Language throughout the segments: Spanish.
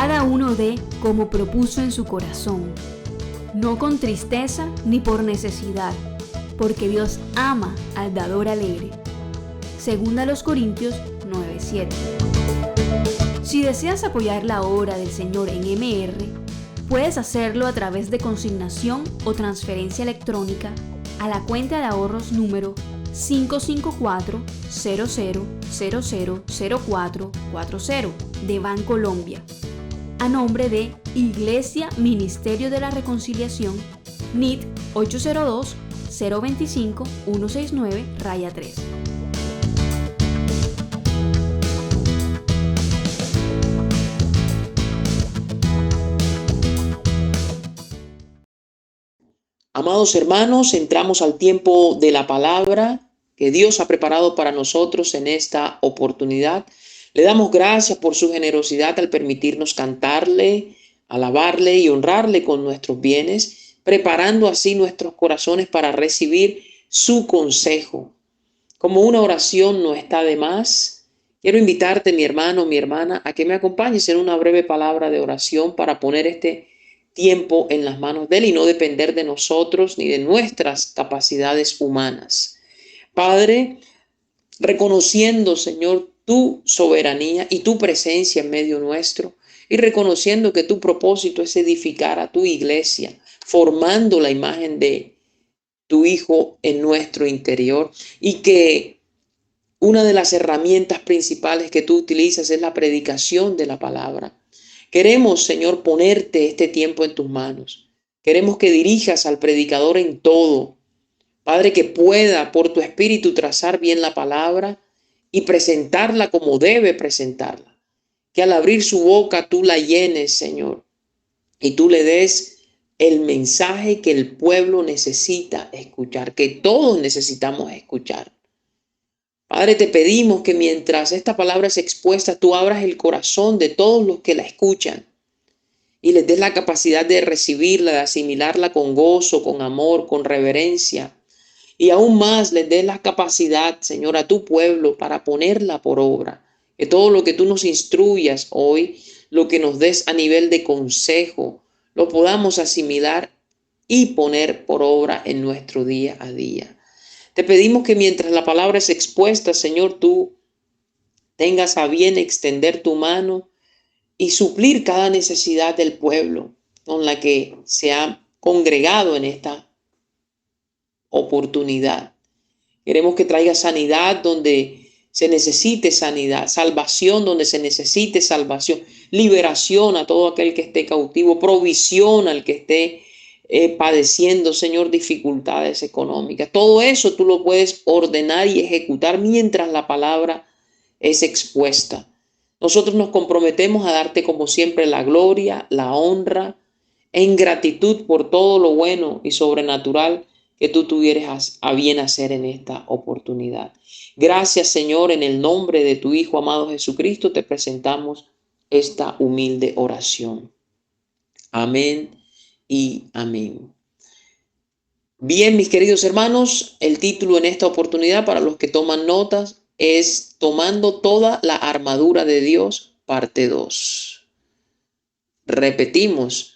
cada uno dé como propuso en su corazón, no con tristeza ni por necesidad, porque Dios ama al dador alegre. Segunda a los Corintios 9:7. Si deseas apoyar la obra del Señor en MR, puedes hacerlo a través de consignación o transferencia electrónica a la cuenta de ahorros número 554-00000440 de Bancolombia, a nombre de Iglesia Ministerio de la Reconciliación, NIT 802-025-169-3. Amados hermanos, entramos al tiempo de la palabra que Dios ha preparado para nosotros en esta oportunidad. Le damos gracias por su generosidad al permitirnos cantarle, alabarle y honrarle con nuestros bienes, preparando así nuestros corazones para recibir su consejo. Como una oración no está de más, quiero invitarte, mi hermano, mi hermana, a que me acompañes en una breve palabra de oración para poner este tiempo en las manos de Él y no depender de nosotros ni de nuestras capacidades humanas. Padre, reconociendo, Señor, tu soberanía y tu presencia en medio nuestro, y reconociendo que tu propósito es edificar a tu iglesia, formando la imagen de tu Hijo en nuestro interior, y que una de las herramientas principales que tú utilizas es la predicación de la palabra. Queremos, Señor, ponerte este tiempo en tus manos. Queremos que dirijas al predicador en todo. Padre, que pueda por tu espíritu trazar bien la palabra y presentarla como debe presentarla. Que al abrir su boca tú la llenes, Señor, y tú le des el mensaje que el pueblo necesita escuchar, que todos necesitamos escuchar. Padre, te pedimos que mientras esta palabra es expuesta, tú abras el corazón de todos los que la escuchan y les des la capacidad de recibirla, de asimilarla con gozo, con amor, con reverencia. Y aún más les des la capacidad, Señor, a tu pueblo para ponerla por obra. Que todo lo que tú nos instruyas hoy, lo que nos des a nivel de consejo, lo podamos asimilar y poner por obra en nuestro día a día. Te pedimos que mientras la palabra es expuesta, Señor, tú tengas a bien extender tu mano y suplir cada necesidad del pueblo con la que se ha congregado en esta oportunidad. Queremos que traiga sanidad donde se necesite sanidad, salvación donde se necesite salvación, liberación a todo aquel que esté cautivo, provisión al que esté padeciendo, Señor, dificultades económicas. Todo eso tú lo puedes ordenar y ejecutar mientras la palabra es expuesta. Nosotros nos comprometemos a darte como siempre la gloria, la honra, en gratitud por todo lo bueno y sobrenatural que tú tuvieras a bien hacer en esta oportunidad. Gracias, Señor, en el nombre de tu Hijo amado Jesucristo, te presentamos esta humilde oración. Amén y amén. Bien, mis queridos hermanos, el título en esta oportunidad para los que toman notas es Tomando toda la armadura de Dios, parte 2. Repetimos,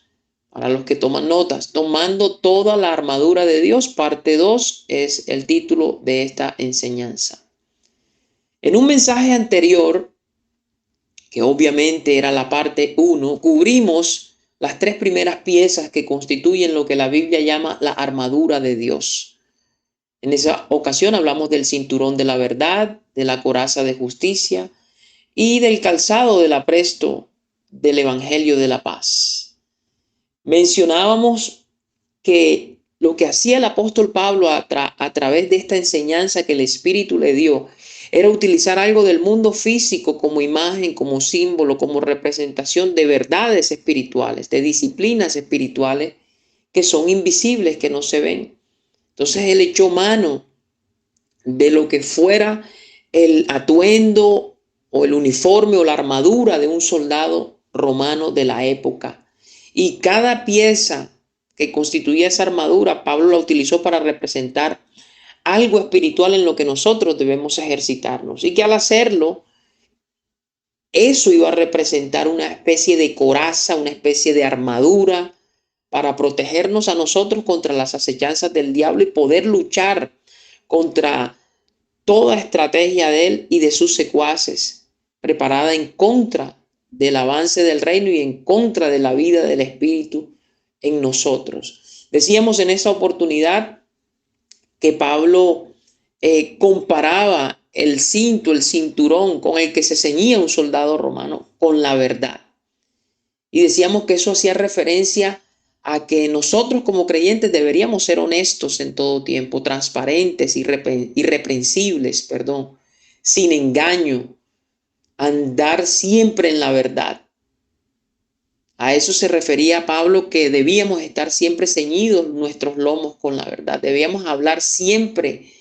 para los que toman notas, Tomando toda la armadura de Dios, parte 2 es el título de esta enseñanza. En un mensaje anterior, que obviamente era la parte 1, cubrimos las 3 primeras piezas que constituyen lo que la Biblia llama la armadura de Dios. En esa ocasión hablamos del cinturón de la verdad, de la coraza de justicia y del calzado del apresto del evangelio de la paz. Mencionábamos que lo que hacía el apóstol Pablo a través de esta enseñanza que el Espíritu le dio era utilizar algo del mundo físico como imagen, como símbolo, como representación de verdades espirituales, de disciplinas espirituales que son invisibles, que no se ven. Entonces él echó mano de lo que fuera el atuendo o el uniforme o la armadura de un soldado romano de la época. Y cada pieza que constituía esa armadura, Pablo la utilizó para representar algo espiritual en lo que nosotros debemos ejercitarnos. Y que al hacerlo, eso iba a representar una especie de coraza, una especie de armadura para protegernos a nosotros contra las acechanzas del diablo y poder luchar contra toda estrategia de él y de sus secuaces, preparada en contra del avance del reino y en contra de la vida del Espíritu en nosotros. Decíamos en esa oportunidad que Pablo comparaba el cinto, el cinturón con el que se ceñía un soldado romano con la verdad. Y decíamos que eso hacía referencia a que nosotros como creyentes deberíamos ser honestos en todo tiempo, transparentes, irreprensibles, sin engaño, andar siempre en la verdad. A eso se refería Pablo, que debíamos estar siempre ceñidos nuestros lomos con la verdad. Debíamos hablar siempre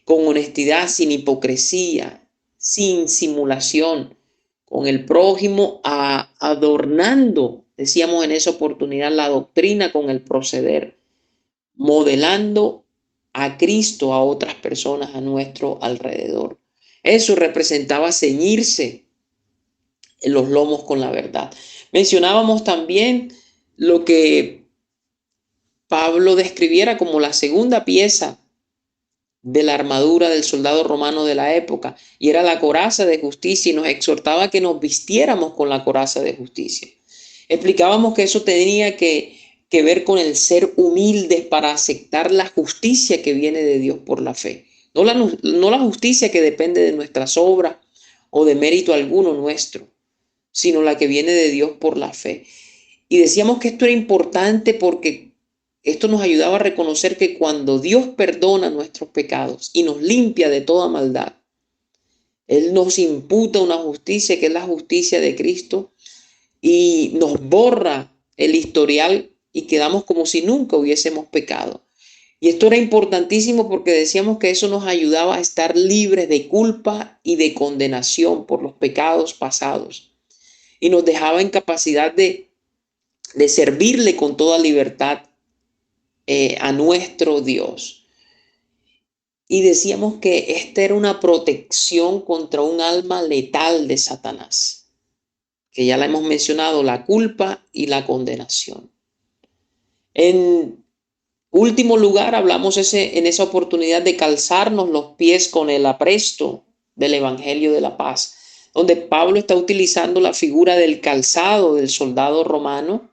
con honestidad, sin hipocresía, sin simulación, con el prójimo, adornando, decíamos en esa oportunidad, la doctrina con el proceder, modelando a Cristo a otras personas a nuestro alrededor. Eso representaba ceñirse en los lomos con la verdad. Mencionábamos también lo que Pablo describiera como la segunda pieza de la armadura del soldado romano de la época, y era la coraza de justicia, y nos exhortaba que nos vistiéramos con la coraza de justicia. Explicábamos que eso tenía que ver con el ser humildes para aceptar la justicia que viene de Dios por la fe. No la justicia que depende de nuestras obras o de mérito alguno nuestro, sino la que viene de Dios por la fe. Y decíamos que esto era importante porque esto nos ayudaba a reconocer que cuando Dios perdona nuestros pecados y nos limpia de toda maldad, Él nos imputa una justicia que es la justicia de Cristo y nos borra el historial y quedamos como si nunca hubiésemos pecado. Y esto era importantísimo porque decíamos que eso nos ayudaba a estar libres de culpa y de condenación por los pecados pasados. Y nos dejaba en capacidad de servirle con toda libertad a nuestro Dios. Y decíamos que esta era una protección contra un alma letal de Satanás, que ya la hemos mencionado, la culpa y la condenación. En último lugar, hablamos en esa oportunidad de calzarnos los pies con el apresto del Evangelio de la Paz, donde Pablo está utilizando la figura del calzado del soldado romano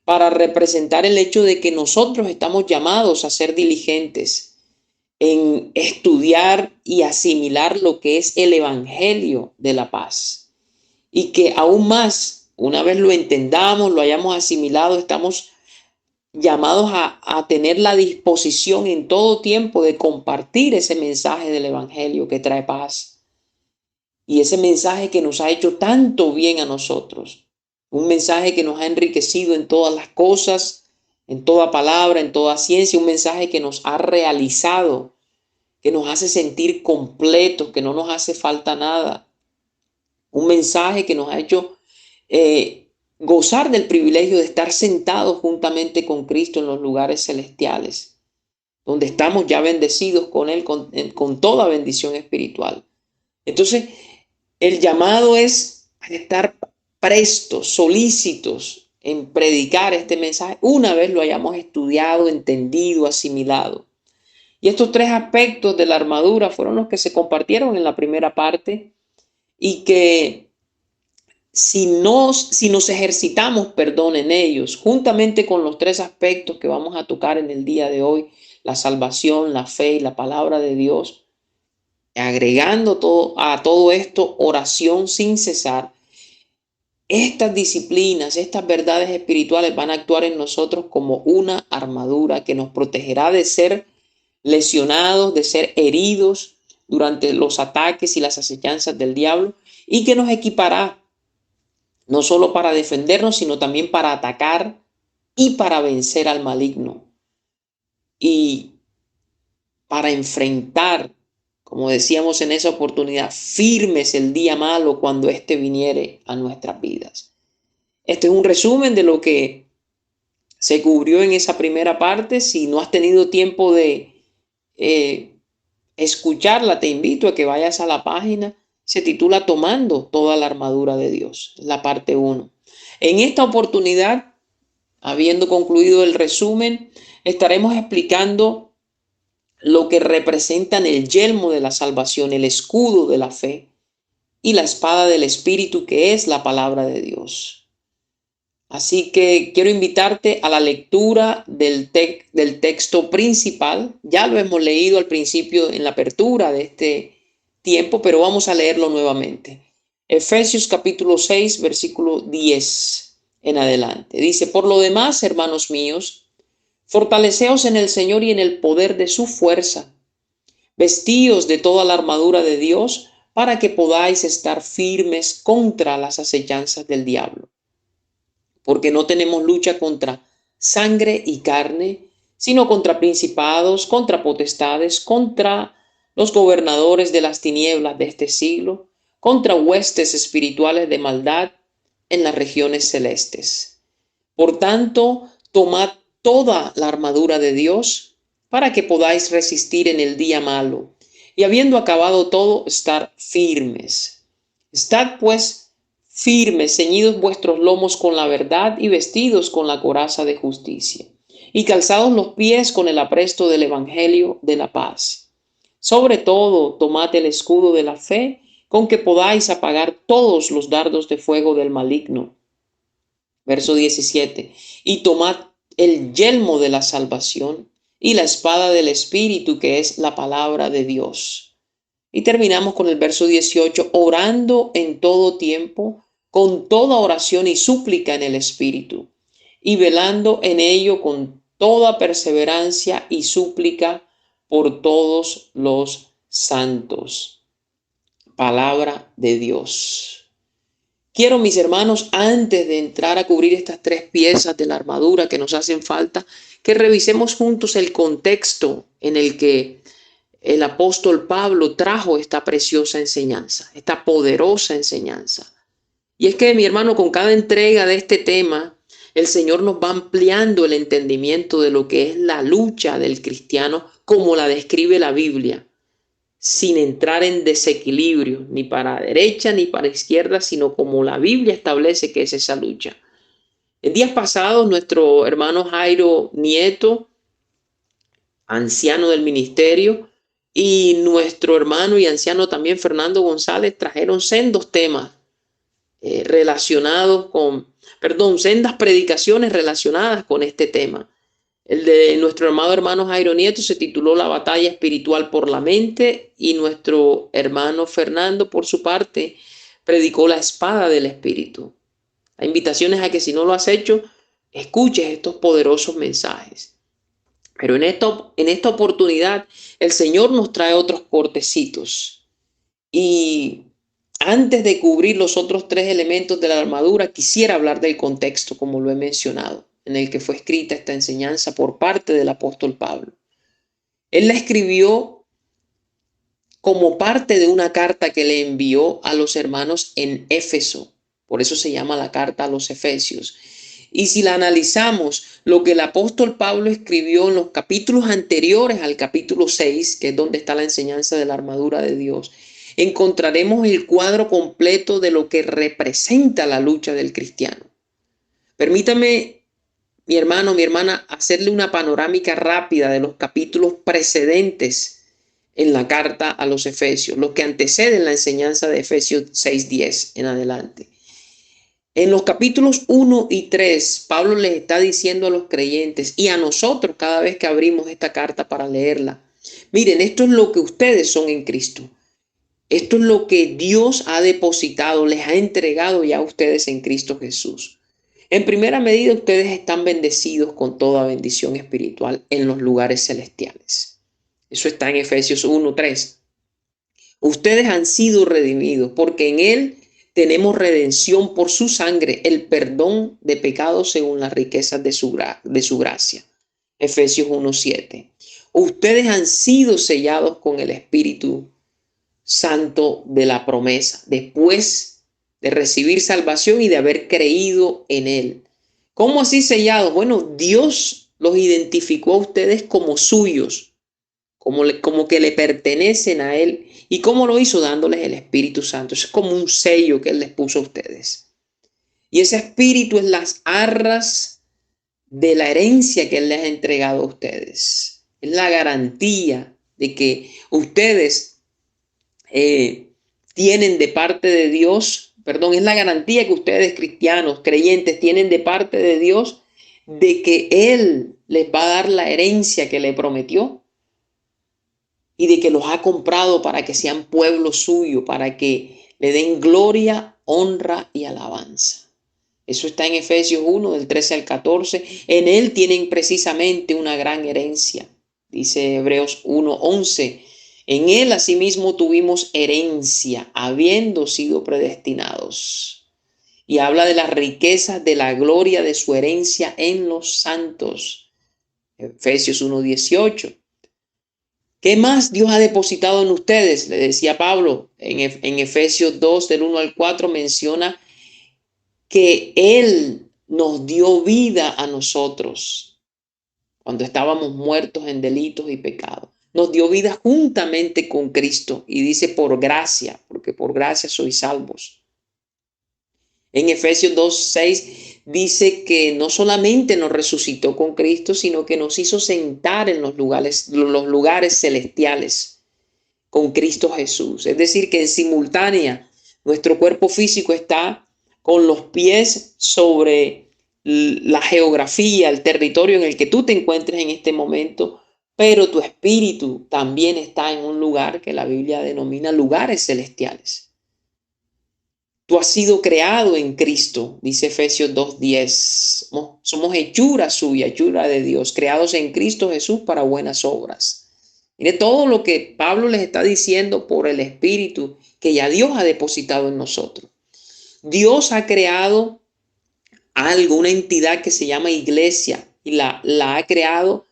para representar el hecho de que nosotros estamos llamados a ser diligentes en estudiar y asimilar lo que es el Evangelio de la Paz. Y que aún más, una vez lo entendamos, lo hayamos asimilado, estamos llamados a tener la disposición en todo tiempo de compartir ese mensaje del Evangelio que trae paz. Y ese mensaje que nos ha hecho tanto bien a nosotros. Un mensaje que nos ha enriquecido en todas las cosas, en toda palabra, en toda ciencia. Un mensaje que nos ha realizado, que nos hace sentir completos, que no nos hace falta nada. Un mensaje que nos ha hecho gozar del privilegio de estar sentados juntamente con Cristo en los lugares celestiales, donde estamos ya bendecidos con Él, con toda bendición espiritual. Entonces, el llamado es a estar prestos, solícitos en predicar este mensaje una vez lo hayamos estudiado, entendido, asimilado. Y estos tres aspectos de la armadura fueron los que se compartieron en la primera parte y que si nos ejercitamos, en ellos, juntamente con los tres aspectos que vamos a tocar en el día de hoy, la salvación, la fe y la palabra de Dios, agregando a todo esto oración sin cesar, estas disciplinas, estas verdades espirituales van a actuar en nosotros como una armadura que nos protegerá de ser lesionados, de ser heridos durante los ataques y las acechanzas del diablo, y que nos equipará no solo para defendernos, sino también para atacar y para vencer al maligno y para enfrentar, como decíamos en esa oportunidad, firmes el día malo cuando éste viniere a nuestras vidas. Este es un resumen de lo que se cubrió en esa primera parte. Si no has tenido tiempo de escucharla, te invito a que vayas a la página Se titula Tomando toda la armadura de Dios, la parte 1. En esta oportunidad, habiendo concluido el resumen, estaremos explicando lo que representan el yelmo de la salvación, el escudo de la fe y la espada del Espíritu, que es la palabra de Dios. Así que quiero invitarte a la lectura del texto principal. Ya lo hemos leído al principio en la apertura de este tiempo, pero vamos a leerlo nuevamente. Efesios capítulo 6, versículo 10 en adelante. Dice: por lo demás, hermanos míos, fortaleceos en el Señor y en el poder de su fuerza. Vestíos de toda la armadura de Dios para que podáis estar firmes contra las acechanzas del diablo. Porque no tenemos lucha contra sangre y carne, sino contra principados, contra potestades, contra los gobernadores de las tinieblas de este siglo, contra huestes espirituales de maldad en las regiones celestes. Por tanto, tomad toda la armadura de Dios para que podáis resistir en el día malo, y habiendo acabado todo, estar firmes. Estad pues firmes, ceñidos vuestros lomos con la verdad y vestidos con la coraza de justicia, y calzados los pies con el apresto del evangelio de la paz. Sobre todo, tomad el escudo de la fe, con que podáis apagar todos los dardos de fuego del maligno. Verso 17. Y tomad el yelmo de la salvación y la espada del Espíritu, que es la palabra de Dios. Y terminamos con el verso 18, orando en todo tiempo, con toda oración y súplica en el Espíritu, y velando en ello con toda perseverancia y súplica por todos los santos. Palabra de Dios. Quiero, mis hermanos, antes de entrar a cubrir estas tres piezas de la armadura que nos hacen falta, que revisemos juntos el contexto en el que el apóstol Pablo trajo esta preciosa enseñanza, esta poderosa enseñanza. Y es que, mi hermano, con cada entrega de este tema, el Señor nos va ampliando el entendimiento de lo que es la lucha del cristiano, como la describe la Biblia, sin entrar en desequilibrio, ni para derecha ni para izquierda, sino como la Biblia establece que es esa lucha. En días pasados, nuestro hermano Jairo Nieto, anciano del ministerio, y nuestro hermano y anciano también Fernando González trajeron sendos temas sendas predicaciones relacionadas con este tema. El de nuestro amado hermano Jairo Nieto se tituló La batalla espiritual por la mente, y nuestro hermano Fernando, por su parte, predicó La espada del Espíritu. La invitación es a que, si no lo has hecho, escuches estos poderosos mensajes. Pero en esta oportunidad el Señor nos trae otros cortecitos. Y antes de cubrir los otros tres elementos de la armadura, quisiera hablar del contexto, como lo he mencionado, en el que fue escrita esta enseñanza por parte del apóstol Pablo. Él la escribió como parte de una carta que le envió a los hermanos en Éfeso. Por eso se llama la carta a los Efesios. Y si la analizamos, lo que el apóstol Pablo escribió en los capítulos anteriores al capítulo 6, que es donde está la enseñanza de la armadura de Dios, encontraremos el cuadro completo de lo que representa la lucha del cristiano. Permítame, mi hermano, mi hermana, hacerle una panorámica rápida de los capítulos precedentes en la carta a los Efesios, los que anteceden la enseñanza de Efesios 6:10 en adelante. En los capítulos 1 y 3, Pablo les está diciendo a los creyentes y a nosotros cada vez que abrimos esta carta para leerla: miren, esto es lo que ustedes son en Cristo. Esto es lo que Dios ha depositado, les ha entregado ya a ustedes en Cristo Jesús. En primera medida, ustedes están bendecidos con toda bendición espiritual en los lugares celestiales. Eso está en Efesios 1:3. Ustedes han sido redimidos porque en Él tenemos redención por su sangre, el perdón de pecados según las riquezas de su gracia. Efesios 1:7. Ustedes han sido sellados con el Espíritu Santo de la promesa, después de recibir salvación y de haber creído en Él. ¿Cómo así sellados? Bueno, Dios los identificó a ustedes como suyos, como que le pertenecen a Él, ¿Y cómo lo hizo? Dándoles el Espíritu Santo. Eso es como un sello que Él les puso a ustedes. Y ese Espíritu es las arras de la herencia que Él les ha entregado a ustedes. Es la garantía de que ustedes tienen de parte de Dios, es la garantía que ustedes cristianos, creyentes, tienen de parte de Dios de que Él les va a dar la herencia que le prometió y de que los ha comprado para que sean pueblo suyo, para que le den gloria, honra y alabanza. Eso está en Efesios 1, del 13 al 14. En Él tienen precisamente una gran herencia. Dice Hebreos 1, 11. En Él asimismo tuvimos herencia, habiendo sido predestinados. Y habla de las riquezas de la gloria de su herencia en los santos. Efesios 1, 18. ¿Qué más Dios ha depositado en ustedes? Le decía Pablo en Efesios 2, del 1 al 4, menciona que Él nos dio vida a nosotros cuando estábamos muertos en delitos y pecados. Nos dio vida juntamente con Cristo y dice por gracia, porque por gracia sois salvos. En Efesios 2, 6 dice que no solamente nos resucitó con Cristo, sino que nos hizo sentar en los lugares celestiales con Cristo Jesús. Es decir, que en simultánea nuestro cuerpo físico está con los pies sobre la geografía, el territorio en el que tú te encuentres en este momento, pero tu espíritu también está en un lugar que la Biblia denomina lugares celestiales. Tú has sido creado en Cristo, dice Efesios 2:10. Somos hechura suya, hechura de Dios, creados en Cristo Jesús para buenas obras. Mire todo lo que Pablo les está diciendo por el Espíritu que ya Dios ha depositado en nosotros. Dios ha creado algo, una entidad que se llama iglesia, y la ha creado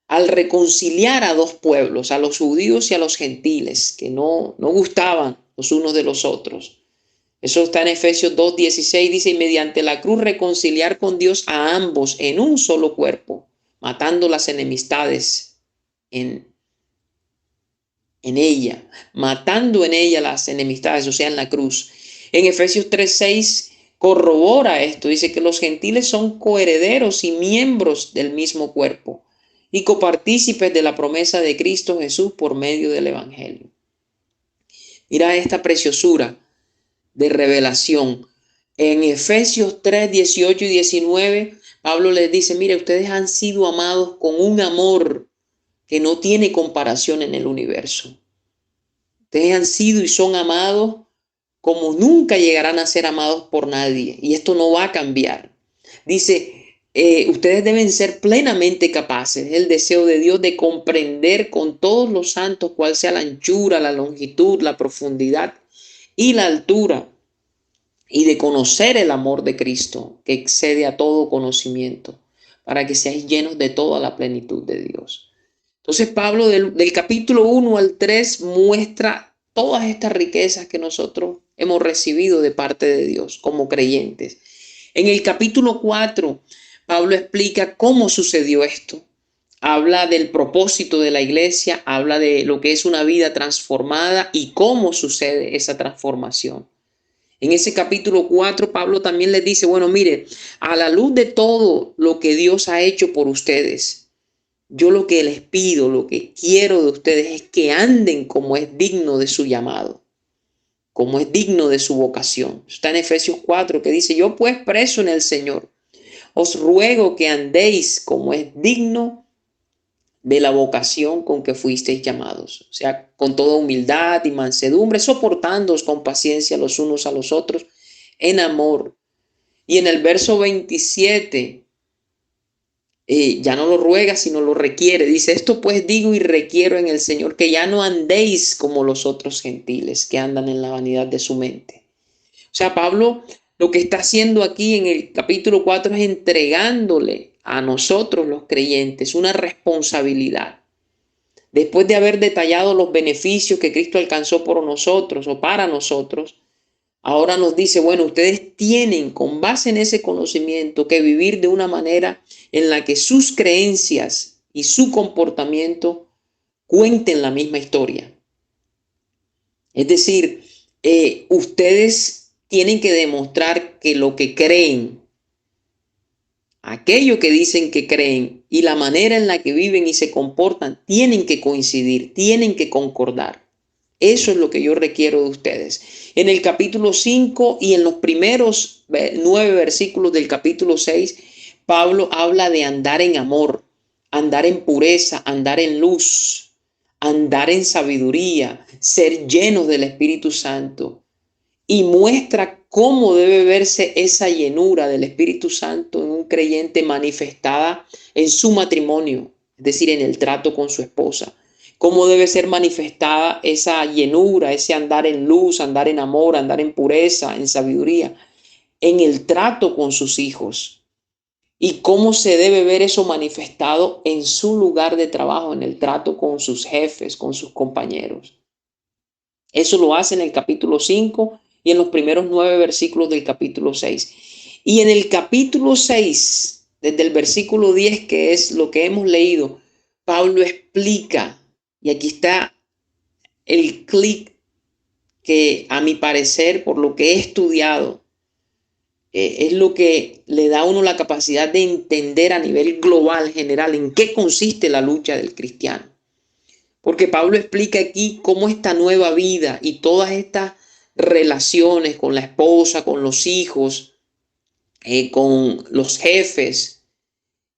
al reconciliar a dos pueblos, a los judíos y a los gentiles, que no gustaban los unos de los otros. Eso está en Efesios 2:16, dice, y mediante la cruz reconciliar con Dios a ambos en un solo cuerpo, matando las enemistades en ella, matando en ella las enemistades, o sea, en la cruz. En Efesios 3:6 corrobora esto, dice que los gentiles son coherederos y miembros del mismo cuerpo y copartícipes de la promesa de Cristo Jesús por medio del Evangelio. Mira esta preciosura de revelación. En Efesios 3:18 y 19, Pablo les dice, mire, ustedes han sido amados con un amor que no tiene comparación en el universo. Ustedes han sido y son amados como nunca llegarán a ser amados por nadie. Y esto no va a cambiar. Dice, ustedes deben ser plenamente capaces, el deseo de Dios, de comprender con todos los santos cuál sea la anchura, la longitud, la profundidad y la altura, y de conocer el amor de Cristo, que excede a todo conocimiento, para que seáis llenos de toda la plenitud de Dios. Entonces Pablo del capítulo 1 al 3 muestra todas estas riquezas que nosotros hemos recibido de parte de Dios como creyentes. En el capítulo 4, Pablo explica cómo sucedió esto. Habla del propósito de la iglesia, habla de lo que es una vida transformada y cómo sucede esa transformación. En ese capítulo 4, Pablo también les dice, bueno, mire, a la luz de todo lo que Dios ha hecho por ustedes, yo lo que les pido, lo que quiero de ustedes es que anden como es digno de su llamado, como es digno de su vocación. Está en Efesios 4 que dice, yo pues preso en el Señor, os ruego que andéis como es digno de la vocación con que fuisteis llamados. O sea, con toda humildad y mansedumbre, soportándoos con paciencia los unos a los otros en amor. Y en el verso 27, ya no lo ruega, sino lo requiere. Dice, esto pues digo y requiero en el Señor, que ya no andéis como los otros gentiles que andan en la vanidad de su mente. O sea, Pablo lo que está haciendo aquí en el capítulo 4 es entregándole a nosotros los creyentes una responsabilidad. Después de haber detallado los beneficios que Cristo alcanzó por nosotros o para nosotros, ahora nos dice, bueno, ustedes tienen con base en ese conocimiento que vivir de una manera en la que sus creencias y su comportamiento cuenten la misma historia. Es decir, ustedes tienen que demostrar que lo que creen, aquello que dicen que creen y la manera en la que viven y se comportan, tienen que coincidir, tienen que concordar. Eso es lo que yo requiero de ustedes. En el capítulo 5 y en los primeros 9 versículos del capítulo 6, Pablo habla de andar en amor, andar en pureza, andar en luz, andar en sabiduría, ser llenos del Espíritu Santo, y muestra cómo debe verse esa llenura del Espíritu Santo en un creyente manifestada en su matrimonio, es decir, en el trato con su esposa. Cómo debe ser manifestada esa llenura, ese andar en luz, andar en amor, andar en pureza, en sabiduría, en el trato con sus hijos. Y cómo se debe ver eso manifestado en su lugar de trabajo, en el trato con sus jefes, con sus compañeros. Eso lo hace en el capítulo 5 y en los primeros 9 versículos del capítulo 6. Y en el capítulo 6, desde el versículo 10, que es lo que hemos leído, Pablo explica, y aquí está el clic que a mi parecer, por lo que he estudiado, es lo que le da a uno la capacidad de entender a nivel global, general, en qué consiste la lucha del cristiano. Porque Pablo explica aquí cómo esta nueva vida y todas estas relaciones con la esposa, con los hijos, con los jefes,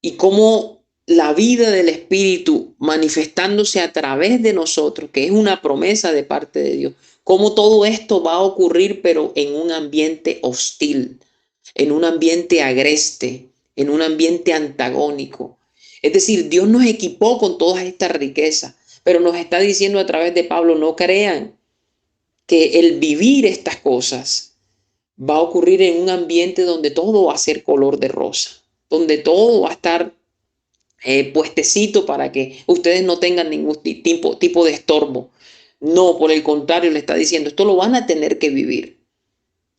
y cómo la vida del Espíritu manifestándose a través de nosotros, que es una promesa de parte de Dios, cómo todo esto va a ocurrir, pero en un ambiente hostil, en un ambiente agreste, en un ambiente antagónico. Es decir, Dios nos equipó con todas estas riquezas, pero nos está diciendo a través de Pablo, no crean que el vivir estas cosas va a ocurrir en un ambiente donde todo va a ser color de rosa, donde todo va a estar puestecito para que ustedes no tengan ningún tipo de estorbo. No, por el contrario, le está diciendo, esto lo van a tener que vivir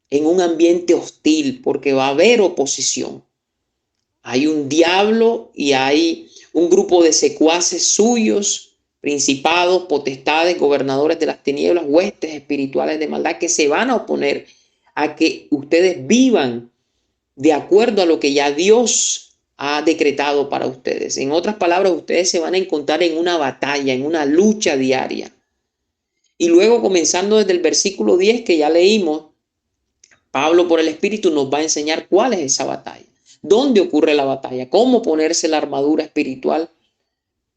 en un ambiente hostil porque va a haber oposición. Hay un diablo y hay un grupo de secuaces suyos, principados, potestades, gobernadores de las tinieblas, huestes espirituales de maldad que se van a oponer a que ustedes vivan de acuerdo a lo que ya Dios ha decretado para ustedes. En otras palabras, ustedes se van a encontrar en una batalla, en una lucha diaria. Y luego, comenzando desde el versículo 10 que ya leímos, Pablo por el Espíritu nos va a enseñar cuál es esa batalla, dónde ocurre la batalla, cómo ponerse la armadura espiritual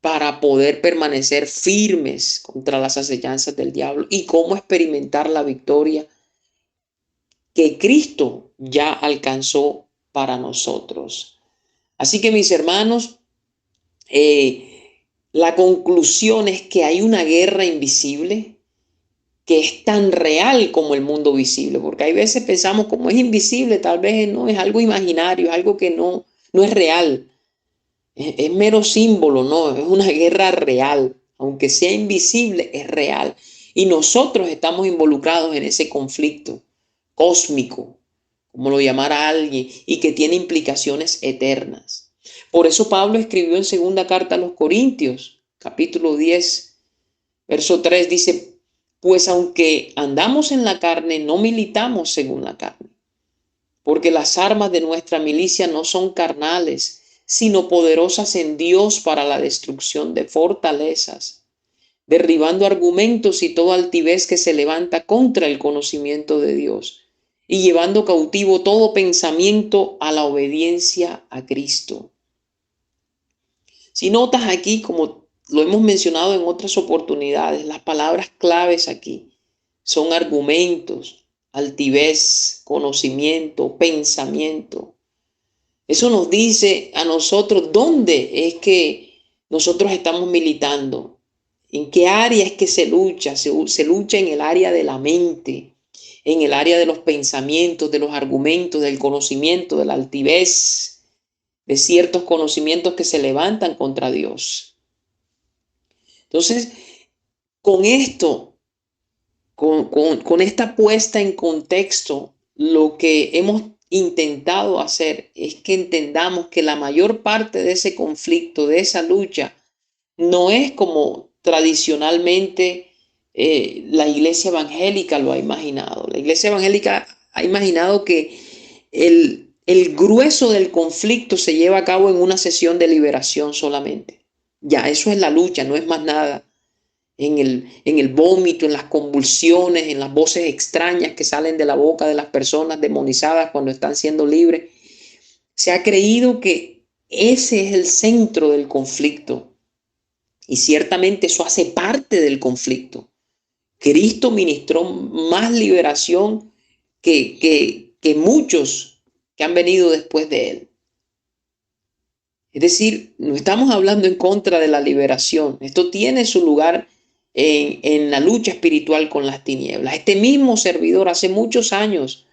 para poder permanecer firmes contra las acechanzas del diablo y cómo experimentar la victoria que Cristo ya alcanzó para nosotros. Así que, mis hermanos, la conclusión es que hay una guerra invisible que es tan real como el mundo visible, porque hay veces pensamos como es invisible, tal vez no es algo imaginario, es algo que no es real, es mero símbolo, no, es una guerra real, aunque sea invisible, es real. Y nosotros estamos involucrados en ese conflicto cósmico, como lo llamara alguien, y que tiene implicaciones eternas. Por eso Pablo escribió en segunda carta a los Corintios, capítulo 10, verso 3, dice, pues aunque andamos en la carne, no militamos según la carne, porque las armas de nuestra milicia no son carnales, sino poderosas en Dios para la destrucción de fortalezas, derribando argumentos y toda altivez que se levanta contra el conocimiento de Dios, y llevando cautivo todo pensamiento a la obediencia a Cristo. Si notas aquí, como lo hemos mencionado en otras oportunidades, las palabras claves aquí son argumentos, altivez, conocimiento, pensamiento. Eso nos dice a nosotros dónde es que nosotros estamos militando, en qué área es que se lucha. Se lucha en el área de la mente, en el área de los pensamientos, de los argumentos, del conocimiento, de la altivez, de ciertos conocimientos que se levantan contra Dios. Entonces, con esto, con esta puesta en contexto, lo que hemos intentado hacer es que entendamos que la mayor parte de ese conflicto, de esa lucha, no es como tradicionalmente La iglesia evangélica lo ha imaginado. La iglesia evangélica ha imaginado que el grueso del conflicto se lleva a cabo en una sesión de liberación solamente. Ya, eso es la lucha, no es más nada. En el vómito, en las convulsiones, en las voces extrañas que salen de la boca de las personas demonizadas cuando están siendo libres. Se ha creído que ese es el centro del conflicto y ciertamente eso hace parte del conflicto. Cristo ministró más liberación que muchos que han venido después de él. Es decir, no estamos hablando en contra de la liberación. Esto tiene su lugar en la lucha espiritual con las tinieblas. Este mismo servidor hace muchos años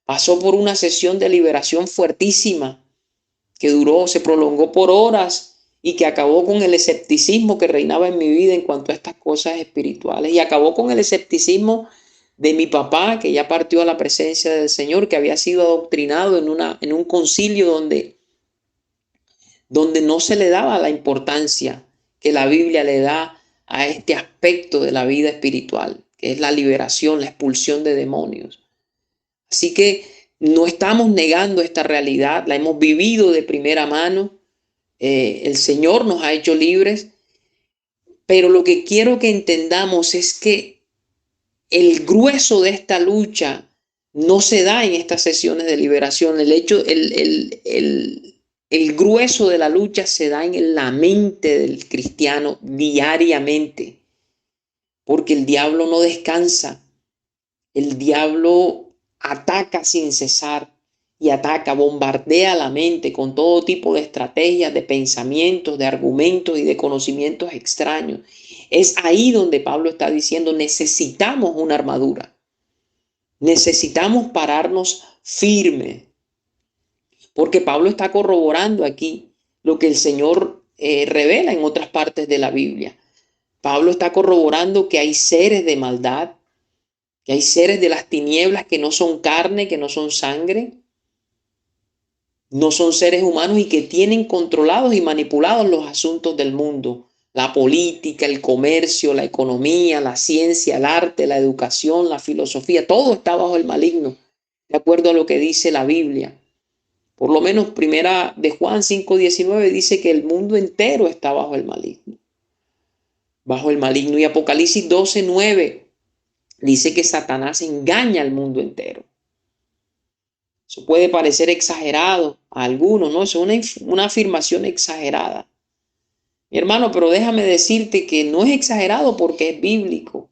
pasó por una sesión de liberación fuertísima que se prolongó por horas y que acabó con el escepticismo que reinaba en mi vida en cuanto a estas cosas espirituales y acabó con el escepticismo de mi papá, que ya partió a la presencia del Señor, que había sido adoctrinado en un concilio donde no se le daba la importancia que la Biblia le da a este aspecto de la vida espiritual, que es la liberación, la expulsión de demonios. Así que no estamos negando esta realidad, la hemos vivido de primera mano. El Señor nos ha hecho libres, pero lo que quiero que entendamos es que el grueso de esta lucha no se da en estas sesiones de liberación. El grueso de la lucha se da en la mente del cristiano diariamente, porque el diablo no descansa. El diablo ataca sin cesar y ataca, bombardea la mente con todo tipo de estrategias, de pensamientos, de argumentos y de conocimientos extraños. Es ahí donde Pablo está diciendo, necesitamos una armadura. Necesitamos pararnos firmes. Porque Pablo está corroborando aquí lo que el Señor revela en otras partes de la Biblia. Pablo está corroborando que hay seres de maldad, que hay seres de las tinieblas que no son carne, que no son sangre, no son seres humanos y que tienen controlados y manipulados los asuntos del mundo. La política, el comercio, la economía, la ciencia, el arte, la educación, la filosofía, todo está bajo el maligno, de acuerdo a lo que dice la Biblia. Por lo menos primera de Juan 5:19 dice que el mundo entero está bajo el maligno. Bajo el maligno. Y Apocalipsis 12:9 dice que Satanás engaña al mundo entero. Eso puede parecer exagerado a algunos, ¿no? Es una afirmación exagerada. Mi hermano, pero déjame decirte que no es exagerado porque es bíblico.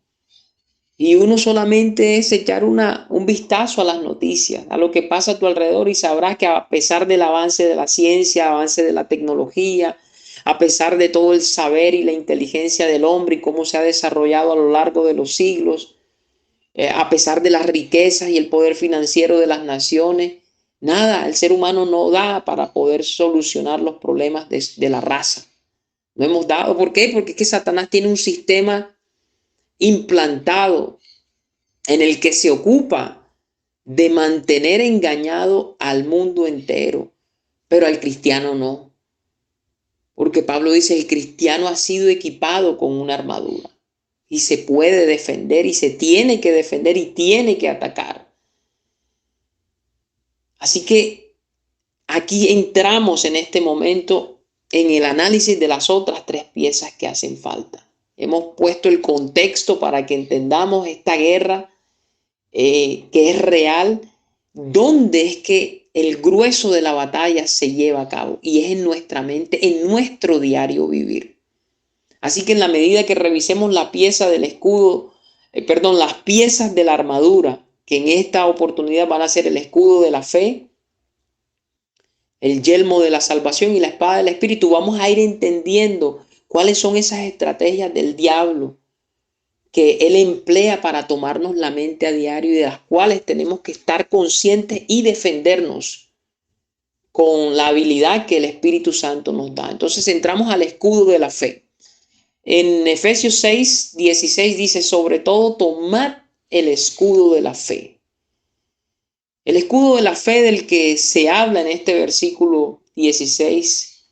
Y uno solamente es echar un vistazo a las noticias, a lo que pasa a tu alrededor y sabrás que a pesar del avance de la ciencia, avance de la tecnología, a pesar de todo el saber y la inteligencia del hombre y cómo se ha desarrollado a lo largo de los siglos, a pesar de las riquezas y el poder financiero de las naciones, nada, el ser humano no da para poder solucionar los problemas de la raza. No hemos dado. ¿Por qué? Porque es que Satanás tiene un sistema implantado en el que se ocupa de mantener engañado al mundo entero, pero al cristiano no. Porque Pablo dice, el cristiano ha sido equipado con una armadura y se puede defender y se tiene que defender y tiene que atacar. Así que aquí entramos en este momento en el análisis de las otras tres piezas que hacen falta. Hemos puesto el contexto para que entendamos esta guerra que es real, dónde es que el grueso de la batalla se lleva a cabo, y es en nuestra mente, en nuestro diario vivir. Así que en la medida que revisemos la pieza del escudo, las piezas de la armadura, que en esta oportunidad van a ser el escudo de la fe, el yelmo de la salvación y la espada del Espíritu, vamos a ir entendiendo cuáles son esas estrategias del diablo que él emplea para tomarnos la mente a diario y de las cuales tenemos que estar conscientes y defendernos con la habilidad que el Espíritu Santo nos da. Entonces entramos al escudo de la fe. En Efesios 6:16 dice, sobre todo tomad el escudo de la fe. El escudo de la fe del que se habla en este versículo 16,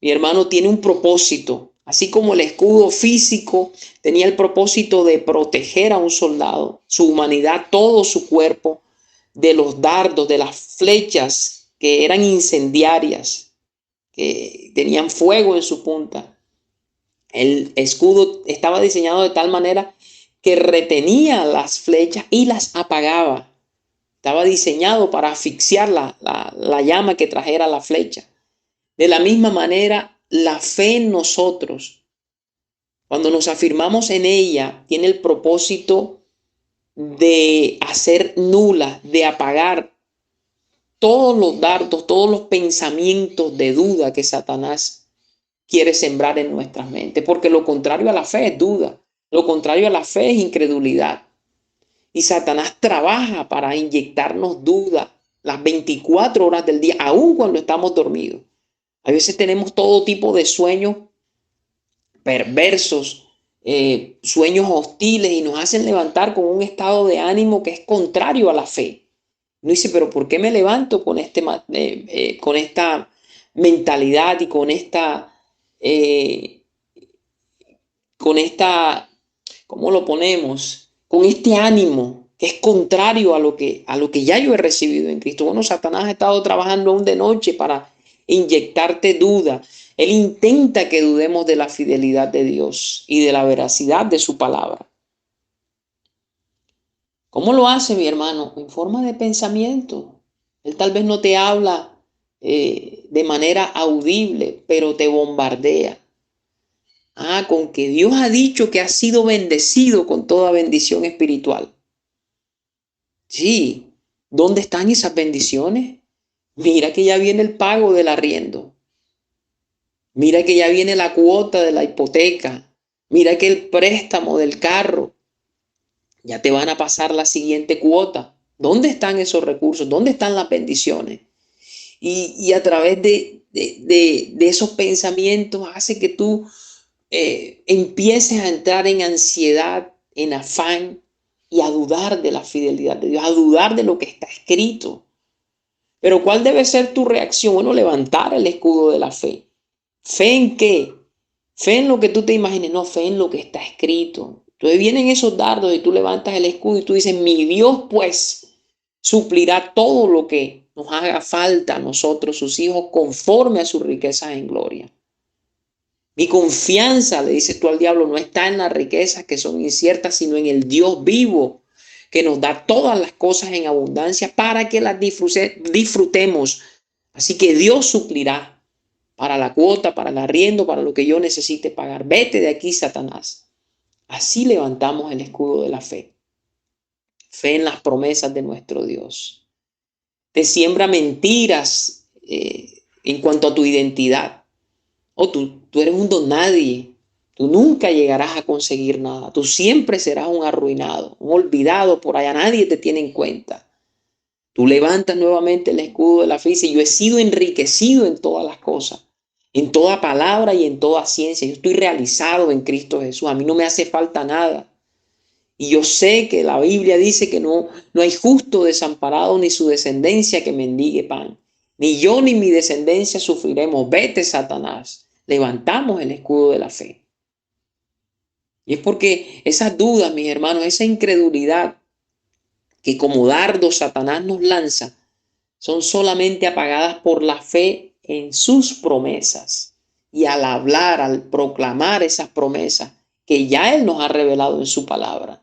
mi hermano, tiene un propósito. Así como el escudo físico tenía el propósito de proteger a un soldado, su humanidad, todo su cuerpo, de los dardos, de las flechas que eran incendiarias, que tenían fuego en su punta. El escudo estaba diseñado de tal manera que retenía las flechas y las apagaba. Estaba diseñado para asfixiar la llama que trajera la flecha. De la misma manera, la fe en nosotros, cuando nos afirmamos en ella, tiene el propósito de hacer nula, de apagar todos los dardos, todos los pensamientos de duda que Satanás quiere sembrar en nuestras mentes, porque lo contrario a la fe es duda, lo contrario a la fe es incredulidad. Y Satanás trabaja para inyectarnos duda las 24 horas del día, aun cuando estamos dormidos. A veces tenemos todo tipo de sueños perversos, sueños hostiles, y nos hacen levantar con un estado de ánimo que es contrario a la fe. Uno dice, pero ¿por qué me levanto con esta mentalidad y ¿cómo lo ponemos? Con este ánimo que es contrario a lo que ya yo he recibido en Cristo. Bueno, Satanás ha estado trabajando aún de noche para inyectarte duda. Él intenta que dudemos de la fidelidad de Dios y de la veracidad de su palabra. ¿Cómo lo hace, mi hermano? En forma de pensamiento. Él tal vez no te habla de manera audible, pero te bombardea. Con que Dios ha dicho que has sido bendecido con toda bendición espiritual. Sí, ¿dónde están esas bendiciones? Mira que ya viene el pago del arriendo. Mira que ya viene la cuota de la hipoteca. Mira que el préstamo del carro. Ya te van a pasar la siguiente cuota. ¿Dónde están esos recursos? ¿Dónde están las bendiciones? Y a través de esos pensamientos hace que tú empieces a entrar en ansiedad, en afán, y a dudar de la fidelidad de Dios, a dudar de lo que está escrito. Pero ¿cuál debe ser tu reacción? Bueno, levantar el escudo de la fe. ¿Fe en qué? Fe en lo que tú te imagines, no, fe en lo que está escrito. Entonces vienen esos dardos y tú levantas el escudo y tú dices, mi Dios pues suplirá todo lo que nos haga falta a nosotros, sus hijos, conforme a sus riquezas en gloria. Mi confianza, le dices tú al diablo, no está en las riquezas que son inciertas, sino en el Dios vivo, que nos da todas las cosas en abundancia para que las disfrutemos. Así que Dios suplirá para la cuota, para el arriendo, para lo que yo necesite pagar. Vete de aquí, Satanás. Así levantamos el escudo de la fe. Fe en las promesas de nuestro Dios. Te siembra mentiras en cuanto a tu identidad. Tú eres un don nadie. Tú nunca llegarás a conseguir nada. Tú siempre serás un arruinado, un olvidado por allá. Nadie te tiene en cuenta. Tú levantas nuevamente el escudo de la fe y dices, yo he sido enriquecido en todas las cosas, en toda palabra y en toda ciencia. Yo estoy realizado en Cristo Jesús. A mí no me hace falta nada. Y yo sé que la Biblia dice que no hay justo desamparado ni su descendencia que mendigue pan. Ni yo ni mi descendencia sufriremos. Vete, Satanás. Levantamos el escudo de la fe. Y es porque esas dudas, mis hermanos, esa incredulidad que como dardo Satanás nos lanza, son solamente apagadas por la fe en sus promesas. Y al hablar, al proclamar esas promesas que ya Él nos ha revelado en su palabra.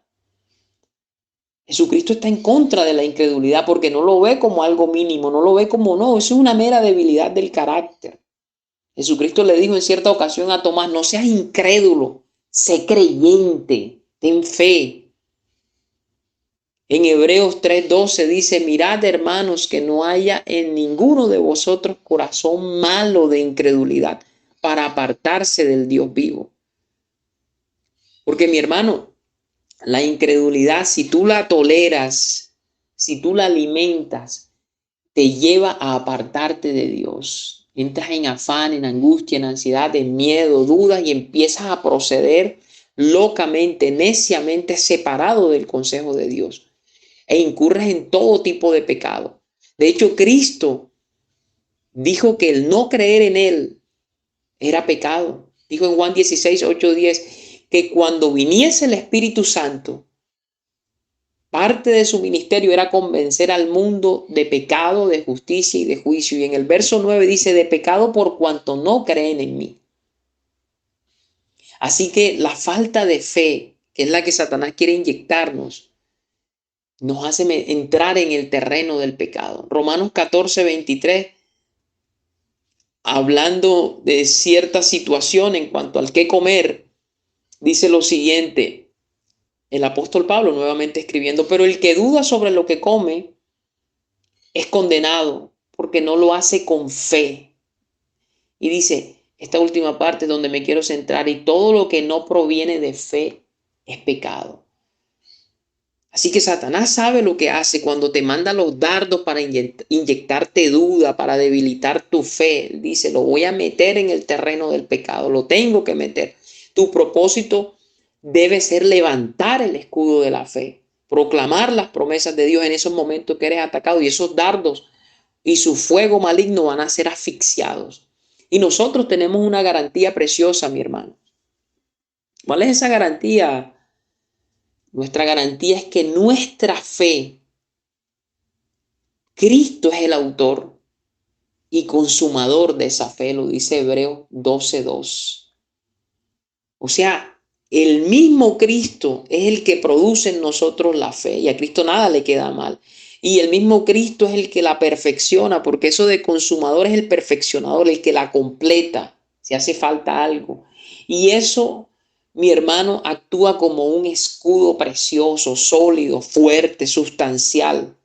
Jesucristo está en contra de la incredulidad porque no lo ve como algo mínimo, no lo ve como no, eso es una mera debilidad del carácter. Jesucristo le dijo en cierta ocasión a Tomás, no seas incrédulo, sé creyente, ten fe. En Hebreos 3:12 dice, mirad hermanos que no haya en ninguno de vosotros corazón malo de incredulidad para apartarse del Dios vivo. Porque mi hermano, la incredulidad, si tú la toleras, si tú la alimentas, te lleva a apartarte de Dios. Entras en afán, en angustia, en ansiedad, en miedo, dudas y empiezas a proceder locamente, neciamente, separado del consejo de Dios. E incurres en todo tipo de pecado. De hecho, Cristo dijo que el no creer en Él era pecado. Dijo en Juan 16, 8, 10, que cuando viniese el Espíritu Santo, parte de su ministerio era convencer al mundo de pecado, de justicia y de juicio. Y en el verso 9 dice, de pecado por cuanto no creen en mí. Así que la falta de fe, que es la que Satanás quiere inyectarnos, nos hace entrar en el terreno del pecado. Romanos 14, 23, hablando de cierta situación en cuanto al qué comer, dice lo siguiente, el apóstol Pablo nuevamente escribiendo, pero el que duda sobre lo que come es condenado porque no lo hace con fe. Y dice, esta última parte es donde me quiero centrar, y todo lo que no proviene de fe es pecado. Así que Satanás sabe lo que hace cuando te manda los dardos para inyectarte duda, para debilitar tu fe. Él dice, lo voy a meter en el terreno del pecado, lo tengo que meter. Tu propósito debe ser levantar el escudo de la fe, proclamar las promesas de Dios en esos momentos que eres atacado, y esos dardos y su fuego maligno van a ser asfixiados. Y nosotros tenemos una garantía preciosa, mi hermano. ¿Cuál es esa garantía? Nuestra garantía es que nuestra fe, Cristo es el autor y consumador de esa fe, lo dice Hebreos 12:2. O sea, el mismo Cristo es el que produce en nosotros la fe, y a Cristo nada le queda mal. Y el mismo Cristo es el que la perfecciona, porque eso de consumador es el perfeccionador, el que la completa, si hace falta algo. Y eso, mi hermano, actúa como un escudo precioso, sólido, fuerte, sustancial.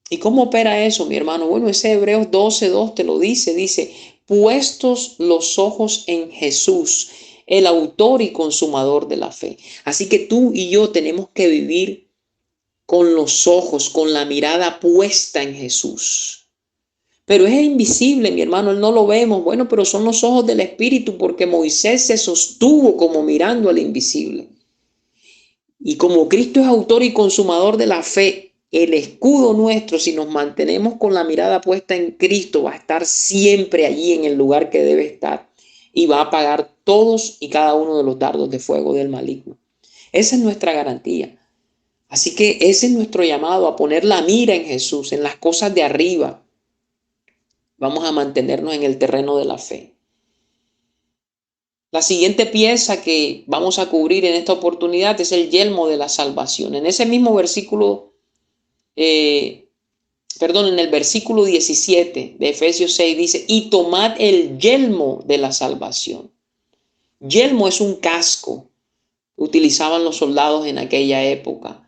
¿Y cómo opera eso, mi hermano? Bueno, ese Hebreos 12:2 te lo dice, puestos los ojos en Jesús, el autor y consumador de la fe. Así que tú y yo tenemos que vivir con los ojos, con la mirada puesta en Jesús. Pero es invisible, mi hermano, él no lo vemos. Bueno, pero son los ojos del Espíritu, porque Moisés se sostuvo como mirando al invisible. Y como Cristo es autor y consumador de la fe, el escudo nuestro, si nos mantenemos con la mirada puesta en Cristo, va a estar siempre allí en el lugar que debe estar, y va a apagar todos y cada uno de los dardos de fuego del maligno. Esa es nuestra garantía. Así que ese es nuestro llamado, a poner la mira en Jesús, en las cosas de arriba. Vamos a mantenernos en el terreno de la fe. La siguiente pieza que vamos a cubrir en esta oportunidad es el yelmo de la salvación. En ese mismo versículo, en el versículo 17 de Efesios 6 dice, y tomad el yelmo de la salvación. Yelmo es un casco que utilizaban los soldados en aquella época.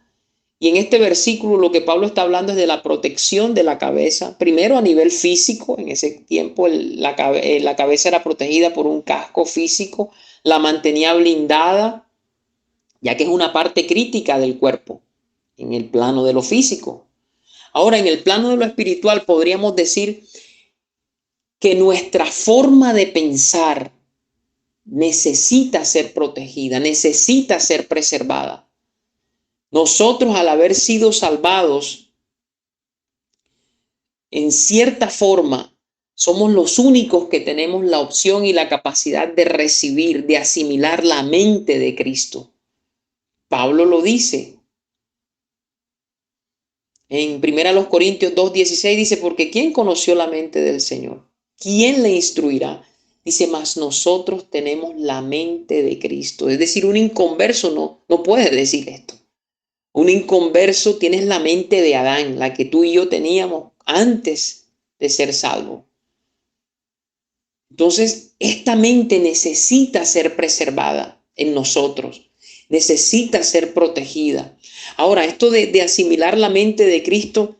Y en este versículo lo que Pablo está hablando es de la protección de la cabeza, primero a nivel físico. En ese tiempo la cabeza era protegida por un casco físico, la mantenía blindada, ya que es una parte crítica del cuerpo, en el plano de lo físico. Ahora, en el plano de lo espiritual podríamos decir que nuestra forma de pensar necesita ser protegida, necesita ser preservada. Nosotros, al haber sido salvados, en cierta forma, somos los únicos que tenemos la opción y la capacidad de recibir, de asimilar la mente de Cristo. Pablo lo dice. En 1 Corintios 2:16 dice, porque ¿quién conoció la mente del Señor? ¿Quién le instruirá? Dice, mas nosotros tenemos la mente de Cristo. Es decir, un inconverso no puede decir esto. Un inconverso tiene la mente de Adán, la que tú y yo teníamos antes de ser salvos. Entonces, esta mente necesita ser preservada en nosotros, necesita ser protegida. Ahora, esto de asimilar la mente de Cristo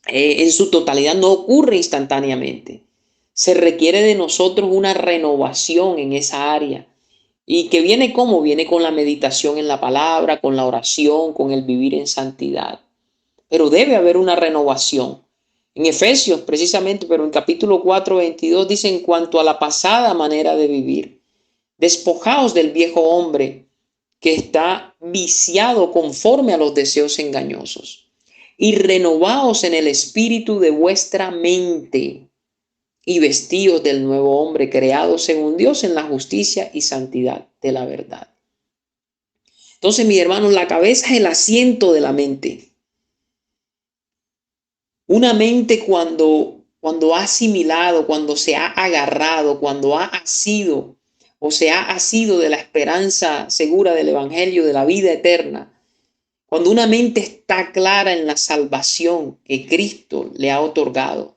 en su totalidad no ocurre instantáneamente. Se requiere de nosotros una renovación en esa área. ¿Y que viene cómo? Viene con la meditación en la palabra, con la oración, con el vivir en santidad. Pero debe haber una renovación. En Efesios, precisamente, pero en capítulo 4:22 dice, en cuanto a la pasada manera de vivir, despojaos del viejo hombre que está viciado conforme a los deseos engañosos, y renovaos en el espíritu de vuestra mente, y vestidos del nuevo hombre, creado según Dios en la justicia y santidad de la verdad. Entonces, mis hermanos, la cabeza es el asiento de la mente. Una mente cuando ha asimilado, cuando se ha agarrado, cuando ha asido o se ha asido de la esperanza segura del evangelio de la vida eterna, cuando una mente está clara en la salvación que Cristo le ha otorgado,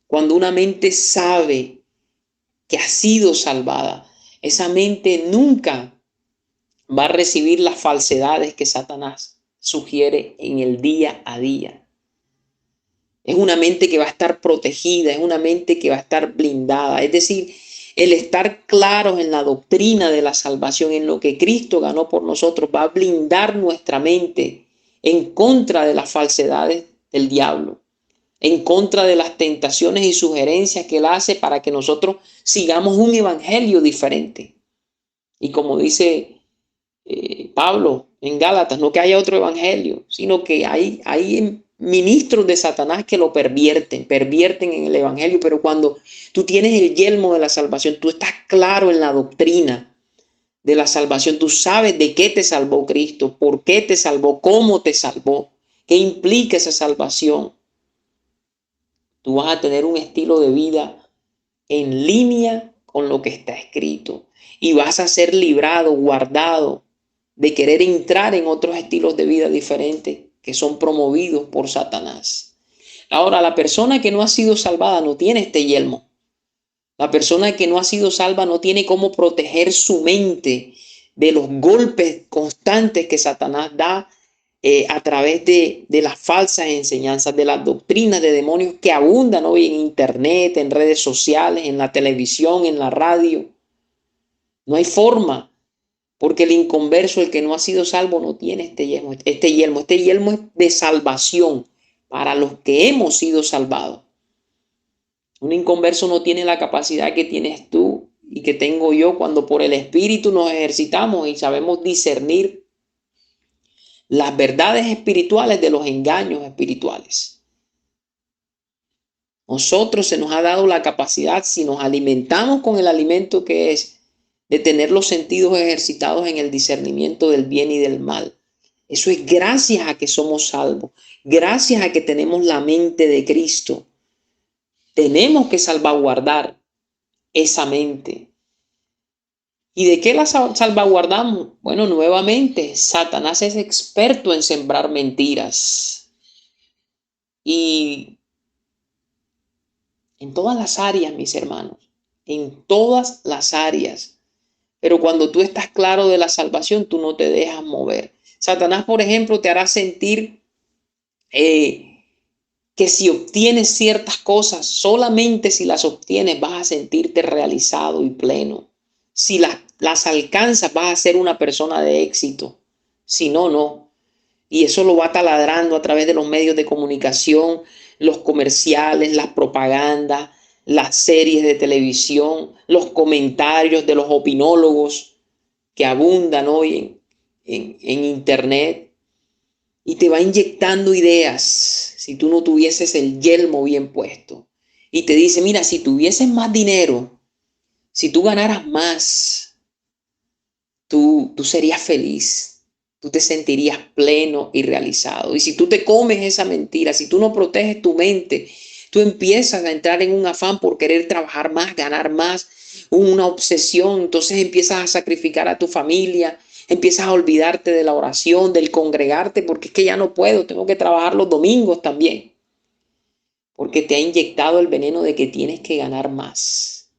cuando una mente sabe que ha sido salvada, esa mente nunca va a recibir las falsedades que Satanás sugiere en el día a día. Es una mente que va a estar protegida, es una mente que va a estar blindada. Es decir, el estar claros en la doctrina de la salvación, en lo que Cristo ganó por nosotros, va a blindar nuestra mente en contra de las falsedades del diablo, en contra de las tentaciones y sugerencias que él hace para que nosotros sigamos un evangelio diferente. Y como dice Pablo en Gálatas, no que haya otro evangelio, sino que hay ministros de Satanás que lo pervierten en el evangelio. Pero cuando tú tienes el yelmo de la salvación, tú estás claro en la doctrina de la salvación, tú sabes de qué te salvó Cristo, por qué te salvó, cómo te salvó, qué implica esa salvación. Tú vas a tener un estilo de vida en línea con lo que está escrito y vas a ser librado, guardado de querer entrar en otros estilos de vida diferentes que son promovidos por Satanás. Ahora, la persona que no ha sido salvada no tiene este yelmo. La persona que no ha sido salva no tiene cómo proteger su mente de los golpes constantes que Satanás da a través de las falsas enseñanzas, de las doctrinas de demonios que abundan hoy en internet, en redes sociales, en la televisión, en la radio. No hay forma. Porque el inconverso, el que no ha sido salvo, no tiene este yelmo. Este yelmo es de salvación para los que hemos sido salvados. Un inconverso no tiene la capacidad que tienes tú y que tengo yo cuando por el Espíritu nos ejercitamos y sabemos discernir las verdades espirituales de los engaños espirituales. Nosotros se nos ha dado la capacidad, si nos alimentamos con el alimento que es de tener los sentidos ejercitados en el discernimiento del bien y del mal. Eso es gracias a que somos salvos, gracias a que tenemos la mente de Cristo. Tenemos que salvaguardar esa mente. ¿Y de qué la salvaguardamos? Bueno, nuevamente, Satanás es experto en sembrar mentiras. Y en todas las áreas, mis hermanos, en todas las áreas. Pero cuando tú estás claro de la salvación, tú no te dejas mover. Satanás, por ejemplo, te hará sentir que si obtienes ciertas cosas, solamente si las obtienes vas a sentirte realizado y pleno. Si las alcanzas, vas a ser una persona de éxito. Si no, no. Y eso lo va taladrando a través de los medios de comunicación, los comerciales, las propagandas, las series de televisión, los comentarios de los opinólogos que abundan hoy en internet, y te va inyectando ideas si tú no tuvieses el yelmo bien puesto. Y te dice, mira, si tuvieses más dinero, si tú ganaras más, tú serías feliz, tú te sentirías pleno y realizado. Y si tú te comes esa mentira, si tú no proteges tu mente, tú empiezas a entrar en un afán por querer trabajar más, ganar más, una obsesión. Entonces empiezas a sacrificar a tu familia, empiezas a olvidarte de la oración, del congregarte, porque es que ya no puedo, tengo que trabajar los domingos también. Porque te ha inyectado el veneno de que tienes que ganar más.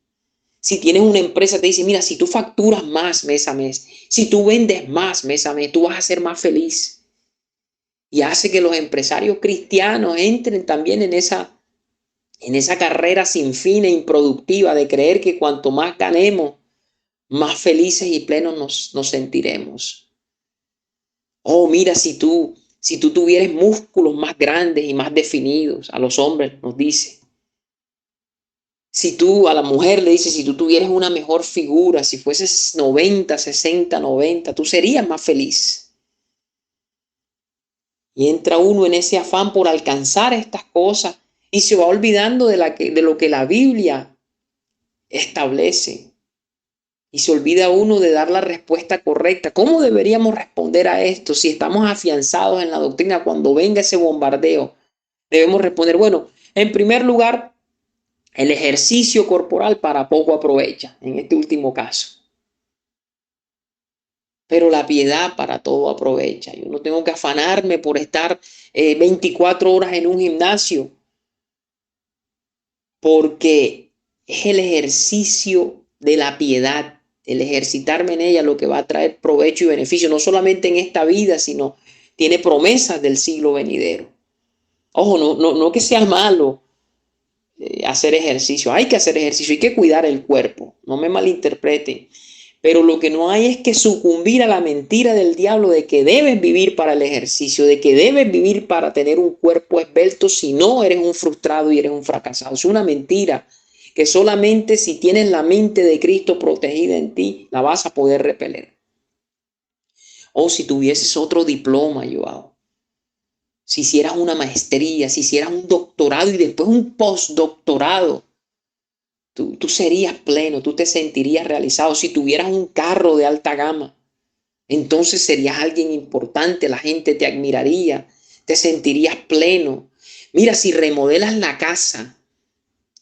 Si tienes una empresa, te dice, mira, si tú facturas más mes a mes, si tú vendes más mes a mes, tú vas a ser más feliz. Y hace que los empresarios cristianos entren también en esa carrera sin fin e improductiva de creer que cuanto más ganemos, más felices y plenos nos sentiremos. Oh, mira, si tú tuvieras músculos más grandes y más definidos, a los hombres nos dice. Si tú, a la mujer le dices, si tú tuvieras una mejor figura, si fueses 90, 60, 90, tú serías más feliz. Y entra uno en ese afán por alcanzar estas cosas y se va olvidando de lo que la Biblia establece. Y se olvida uno de dar la respuesta correcta. ¿Cómo deberíamos responder a esto si estamos afianzados en la doctrina? Cuando venga ese bombardeo, debemos responder, bueno, en primer lugar, el ejercicio corporal para poco aprovecha, en este último caso. Pero la piedad para todo aprovecha. Yo no tengo que afanarme por estar 24 horas en un gimnasio, porque es el ejercicio de la piedad, el ejercitarme en ella lo que va a traer provecho y beneficio, no solamente en esta vida, sino tiene promesas del siglo venidero. Ojo, no que sea malo hacer ejercicio, hay que hacer ejercicio, hay que cuidar el cuerpo, no me malinterpreten. Pero lo que no hay es que sucumbir a la mentira del diablo de que debes vivir para el ejercicio, de que debes vivir para tener un cuerpo esbelto, si no eres un frustrado y eres un fracasado. Es una mentira que solamente si tienes la mente de Cristo protegida en ti, la vas a poder repeler. O si tuvieses otro diploma, Joao, si hicieras una maestría, si hicieras un doctorado y después un postdoctorado, tú serías pleno, tú te sentirías realizado. Si tuvieras un carro de alta gama, entonces serías alguien importante, la gente te admiraría, te sentirías pleno. Mira, si remodelas la casa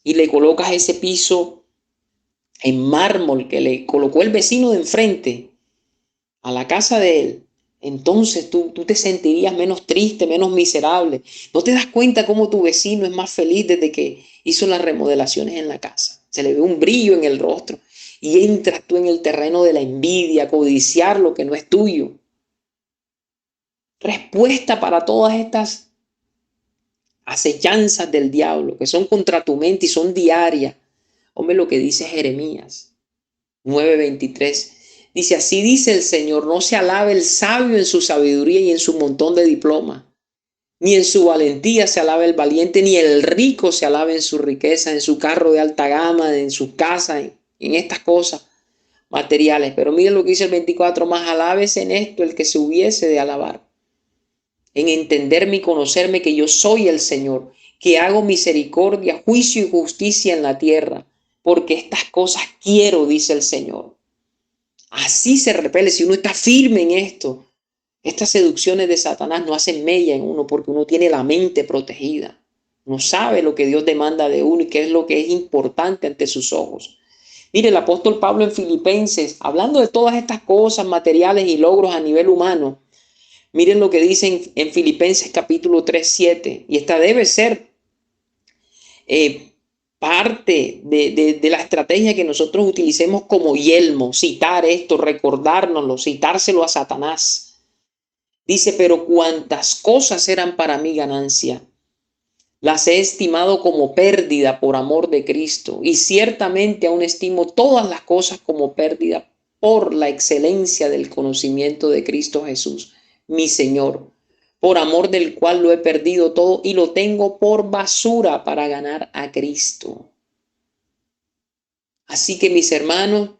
y le colocas ese piso en mármol que le colocó el vecino de enfrente a la casa de él, entonces tú te sentirías menos triste, menos miserable. ¿No te das cuenta cómo tu vecino es más feliz desde que hizo las remodelaciones en la casa? Se le ve un brillo en el rostro y entras tú en el terreno de la envidia, codiciar lo que no es tuyo. Respuesta para todas estas acechanzas del diablo que son contra tu mente y son diarias. Hombre, lo que dice Jeremías 9:23. Dice, así dice el Señor, no se alabe el sabio en su sabiduría y en su montón de diplomas, ni en su valentía se alabe el valiente, ni el rico se alabe en su riqueza, en su carro de alta gama, en su casa, en estas cosas materiales. Pero miren lo que dice el 24, más alabes en esto el que se hubiese de alabar, en entenderme y conocerme que yo soy el Señor, que hago misericordia, juicio y justicia en la tierra, porque estas cosas quiero, dice el Señor. Así se repele. Si uno está firme en esto, estas seducciones de Satanás no hacen mella en uno porque uno tiene la mente protegida. Uno sabe lo que Dios demanda de uno y qué es lo que es importante ante sus ojos. Mire, el apóstol Pablo en Filipenses, hablando de todas estas cosas materiales y logros a nivel humano, miren lo que dice en Filipenses capítulo 3:7. Y esta debe ser parte de la estrategia que nosotros utilicemos como yelmo, citar esto, recordárnoslo, citárselo a Satanás. Dice, pero cuantas cosas eran para mí ganancia, las he estimado como pérdida por amor de Cristo, y ciertamente aún estimo todas las cosas como pérdida por la excelencia del conocimiento de Cristo Jesús, mi Señor, por amor del cual lo he perdido todo y lo tengo por basura para ganar a Cristo. Así que, mis hermanos,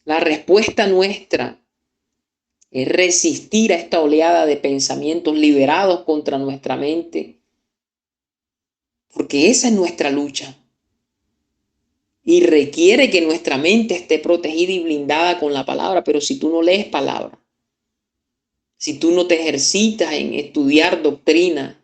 la respuesta nuestra es resistir a esta oleada de pensamientos liberados contra nuestra mente, porque esa es nuestra lucha y requiere que nuestra mente esté protegida y blindada con la palabra. Pero si tú no lees palabra, si tú no te ejercitas en estudiar doctrina,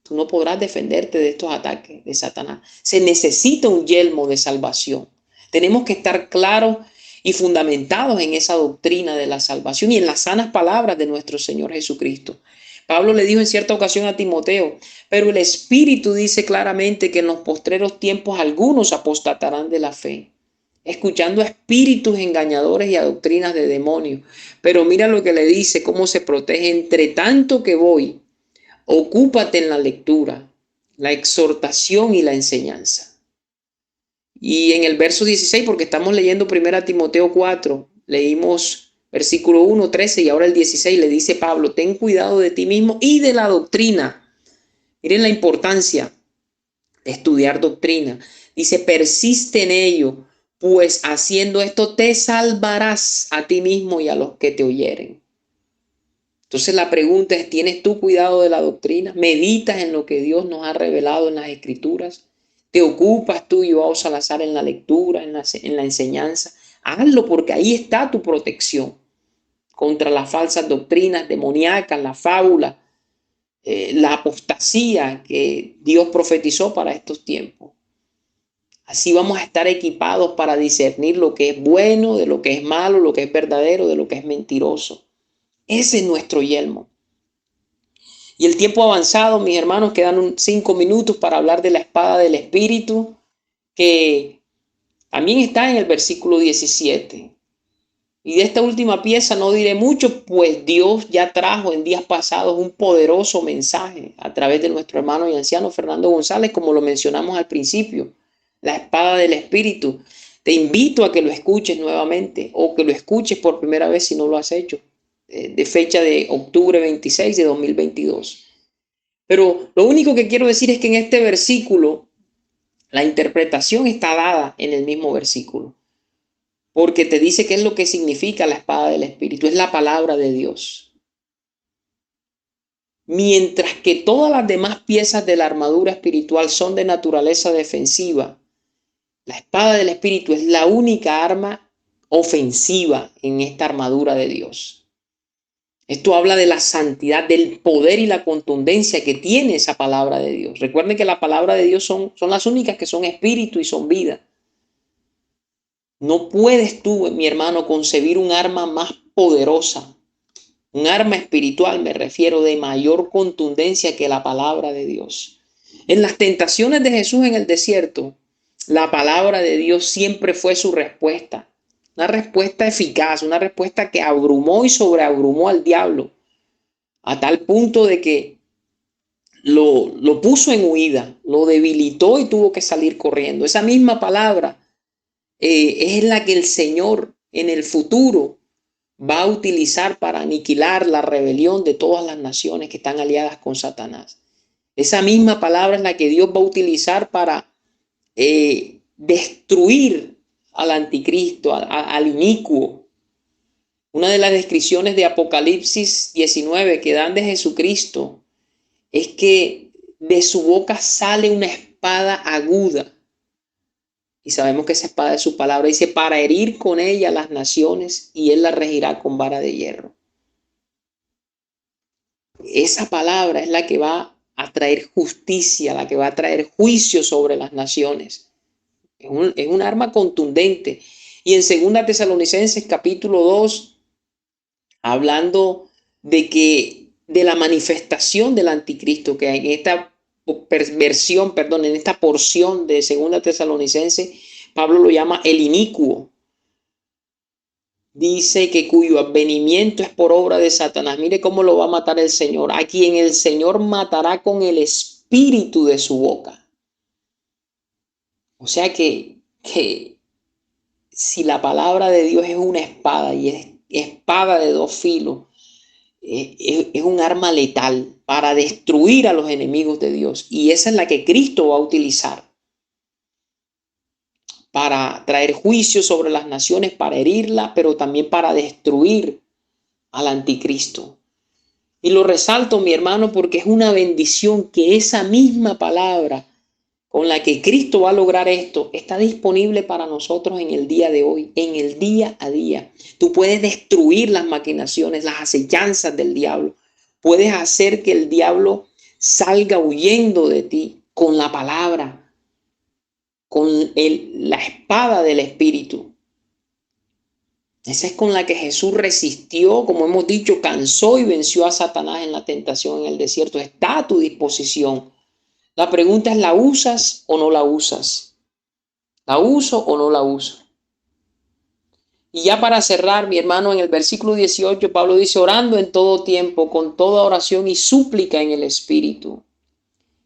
tú no podrás defenderte de estos ataques de Satanás. Se necesita un yelmo de salvación. Tenemos que estar claros y fundamentados en esa doctrina de la salvación y en las sanas palabras de nuestro Señor Jesucristo. Pablo le dijo en cierta ocasión a Timoteo, pero el Espíritu dice claramente que en los postreros tiempos algunos apostatarán de la fe, escuchando a espíritus engañadores y a doctrinas de demonios. Pero mira lo que le dice, cómo se protege. Entre tanto que voy, ocúpate en la lectura, la exhortación y la enseñanza. Y en el verso 16, porque estamos leyendo 1 Timoteo 4, leímos versículo 1, 13 y ahora el 16, le dice Pablo, ten cuidado de ti mismo y de la doctrina. Miren la importancia de estudiar doctrina. Dice, persiste en ello, pues haciendo esto te salvarás a ti mismo y a los que te oyeren. Entonces la pregunta es, ¿tienes tú cuidado de la doctrina? ¿Meditas en lo que Dios nos ha revelado en las Escrituras? ¿Te ocupas tú, Joao Salazar, en la lectura, en la enseñanza? Hazlo, porque ahí está tu protección contra las falsas doctrinas demoníacas, la fábula, la apostasía que Dios profetizó para estos tiempos. Así vamos a estar equipados para discernir lo que es bueno, de lo que es malo, lo que es verdadero, de lo que es mentiroso. Ese es nuestro yelmo. Y el tiempo avanzado, mis hermanos, quedan 5 minutos para hablar de la espada del Espíritu, que también está en el versículo 17. Y de esta última pieza no diré mucho, pues Dios ya trajo en días pasados un poderoso mensaje a través de nuestro hermano y anciano Fernando González, como lo mencionamos al principio, la espada del Espíritu. Te invito a que lo escuches nuevamente o que lo escuches por primera vez si no lo has hecho, de fecha de octubre 26 de 2022. Pero lo único que quiero decir es que en este versículo la interpretación está dada en el mismo versículo, porque te dice qué es lo que significa la espada del Espíritu. Es la palabra de Dios. Mientras que todas las demás piezas de la armadura espiritual son de naturaleza defensiva, la espada del Espíritu es la única arma ofensiva en esta armadura de Dios. Esto habla de la santidad, del poder y la contundencia que tiene esa palabra de Dios. Recuerden que la palabra de Dios son las únicas que son espíritu y son vida. No puedes tú, mi hermano, concebir un arma más poderosa, un arma espiritual, me refiero, de mayor contundencia que la palabra de Dios. En las tentaciones de Jesús en el desierto, la palabra de Dios siempre fue su respuesta. Una respuesta eficaz, una respuesta que abrumó y sobreabrumó al diablo, a tal punto de que lo puso en huida, lo debilitó y tuvo que salir corriendo. Esa misma palabra es la que el Señor en el futuro va a utilizar para aniquilar la rebelión de todas las naciones que están aliadas con Satanás. Esa misma palabra es la que Dios va a utilizar para destruir al anticristo, al inicuo. Una de las descripciones de Apocalipsis 19 que dan de Jesucristo es que de su boca sale una espada aguda. Y sabemos que esa espada es su palabra. Dice, para herir con ella las naciones, y él la regirá con vara de hierro. Esa palabra es la que va a traer justicia, la que va a traer juicio sobre las naciones. Es un arma contundente. Y en 2 Tesalonicenses capítulo 2, hablando de la manifestación del anticristo que hay en esta en esta porción de 2 Tesalonicenses, Pablo lo llama el inicuo. Dice que cuyo advenimiento es por obra de Satanás. Mire cómo lo va a matar el Señor, a quien el Señor matará con el espíritu de su boca. O sea que si la palabra de Dios es una espada y es espada de dos filos, es un arma letal para destruir a los enemigos de Dios. Y esa es la que Cristo va a utilizar para traer juicio sobre las naciones, para herirla, pero también para destruir al anticristo. Y lo resalto, mi hermano, porque es una bendición que esa misma palabra con la que Cristo va a lograr esto está disponible para nosotros en el día de hoy, en el día a día. Tú puedes destruir las maquinaciones, las acechanzas del diablo. Puedes hacer que el diablo salga huyendo de ti con la palabra, con la espada del Espíritu. Esa es con la que Jesús resistió, como hemos dicho, cansó y venció a Satanás en la tentación en el desierto. Está a tu disposición. La pregunta es, ¿la usas o no la usas? ¿La uso o no la uso? Y ya para cerrar, mi hermano, en el versículo 18, Pablo dice, orando en todo tiempo, con toda oración y súplica en el Espíritu,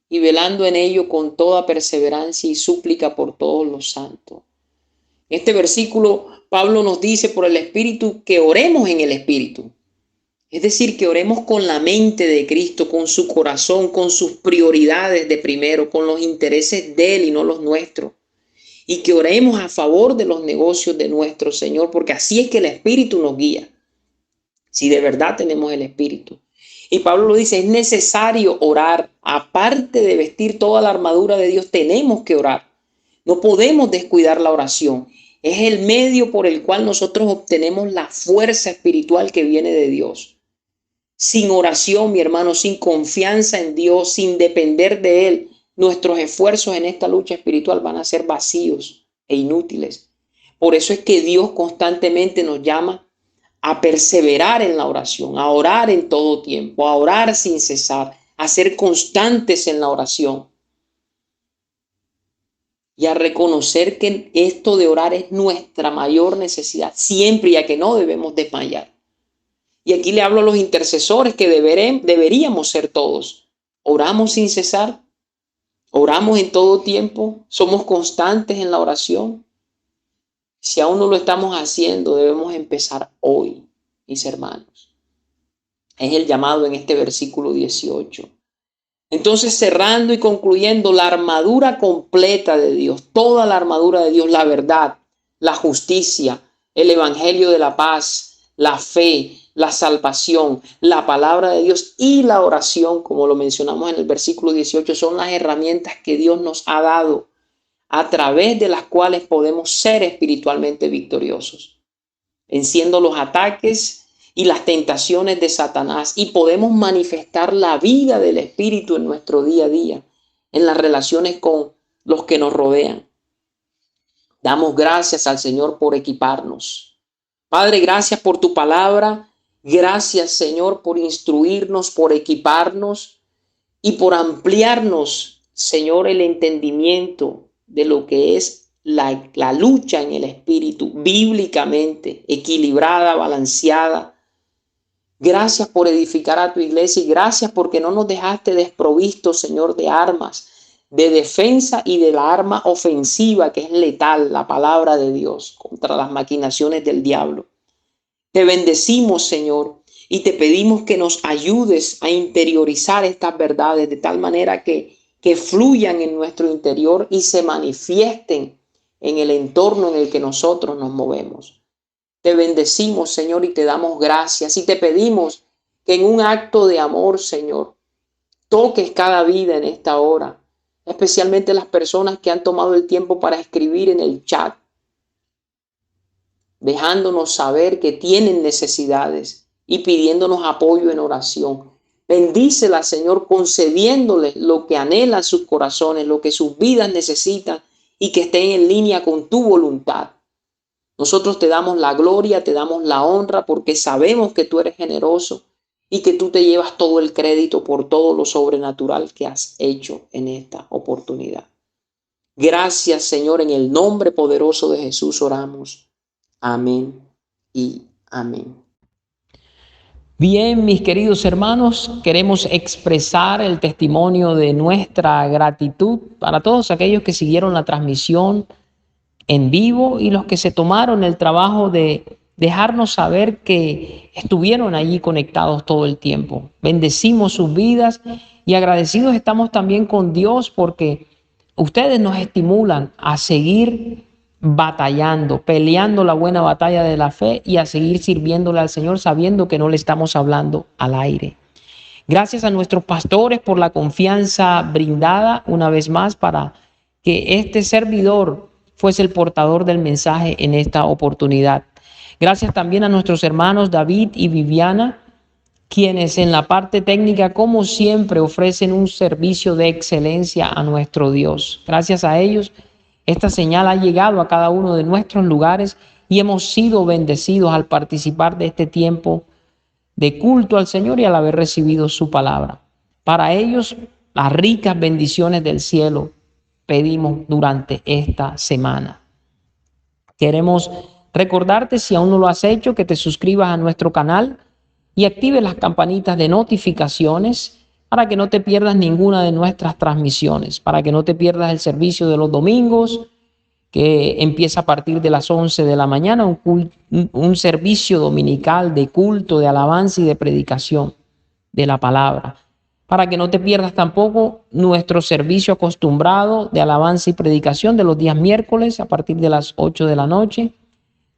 y velando en ello con toda perseverancia y súplica por todos los santos. En este versículo, Pablo nos dice por el Espíritu que oremos en el Espíritu. Es decir, que oremos con la mente de Cristo, con su corazón, con sus prioridades de primero, con los intereses de Él y no los nuestros. Y que oremos a favor de los negocios de nuestro Señor, porque así es que el Espíritu nos guía. si de verdad tenemos el Espíritu. Y Pablo lo dice, es necesario orar. Aparte de vestir toda la armadura de Dios, tenemos que orar. No podemos descuidar la oración. Es el medio por el cual nosotros obtenemos la fuerza espiritual que viene de Dios. Sin oración, mi hermano, sin confianza en Dios, sin depender de Él, nuestros esfuerzos en esta lucha espiritual van a ser vacíos e inútiles. Por eso es que Dios constantemente nos llama a perseverar en la oración, a orar en todo tiempo, a orar sin cesar, a ser constantes en la oración y a reconocer que esto de orar es nuestra mayor necesidad siempre, y a que no debemos desmayar. Y aquí le hablo a los intercesores que deberíamos ser todos. Oramos sin cesar, oramos en todo tiempo, somos constantes en la oración. Si aún no lo estamos haciendo, debemos empezar hoy, mis hermanos. Es el llamado en este versículo 18. Entonces, cerrando y concluyendo, la armadura completa de Dios, toda la armadura de Dios, la verdad, la justicia, el evangelio de la paz, la fe, la salvación, la palabra de Dios y la oración, como lo mencionamos en el versículo 18, son las herramientas que Dios nos ha dado, a través de las cuales podemos ser espiritualmente victoriosos, venciendo los ataques y las tentaciones de Satanás, y podemos manifestar la vida del Espíritu en nuestro día a día, en las relaciones con los que nos rodean. Damos gracias al Señor por equiparnos. Padre, gracias por tu palabra. Gracias, Señor, por instruirnos, por equiparnos y por ampliarnos, Señor, el entendimiento de lo que es la lucha en el Espíritu, bíblicamente, equilibrada, balanceada. Gracias por edificar a tu iglesia y gracias porque no nos dejaste desprovistos, Señor, de armas, de defensa y de la arma ofensiva que es letal, la palabra de Dios, contra las maquinaciones del diablo. Te bendecimos, Señor, y te pedimos que nos ayudes a interiorizar estas verdades de tal manera que fluyan en nuestro interior y se manifiesten en el entorno en el que nosotros nos movemos. Te bendecimos, Señor, y te damos gracias y te pedimos que en un acto de amor, Señor, toques cada vida en esta hora, especialmente las personas que han tomado el tiempo para escribir en el chat, dejándonos saber que tienen necesidades y pidiéndonos apoyo en oración. Bendícela, Señor, concediéndoles lo que anhelan sus corazones, lo que sus vidas necesitan y que estén en línea con tu voluntad. Nosotros te damos la gloria, te damos la honra porque sabemos que tú eres generoso y que tú te llevas todo el crédito por todo lo sobrenatural que has hecho en esta oportunidad. Gracias, Señor, en el nombre poderoso de Jesús oramos. Amén y amén. Bien, mis queridos hermanos, queremos expresar el testimonio de nuestra gratitud para todos aquellos que siguieron la transmisión en vivo y los que se tomaron el trabajo de dejarnos saber que estuvieron allí conectados todo el tiempo. Bendecimos sus vidas y agradecidos estamos también con Dios porque ustedes nos estimulan a seguir batallando, peleando la buena batalla de la fe y a seguir sirviéndole al Señor sabiendo que no le estamos hablando al aire. Gracias a nuestros pastores por la confianza brindada una vez más para que este servidor fuese el portador del mensaje en esta oportunidad. Gracias también a nuestros hermanos David y Viviana, quienes en la parte técnica, como siempre, ofrecen un servicio de excelencia a nuestro Dios. Gracias a ellos, esta señal ha llegado a cada uno de nuestros lugares y hemos sido bendecidos al participar de este tiempo de culto al Señor y al haber recibido su palabra. Para ellos, las ricas bendiciones del cielo pedimos durante esta semana. Queremos recordarte, si aún no lo has hecho, que te suscribas a nuestro canal y actives las campanitas de notificaciones para que no te pierdas ninguna de nuestras transmisiones, para que no te pierdas el servicio de los domingos, que empieza a partir de las 11 de la mañana, un servicio dominical de culto, de alabanza y de predicación de la palabra. Para que no te pierdas tampoco nuestro servicio acostumbrado de alabanza y predicación de los días miércoles a partir de las 8 de la noche.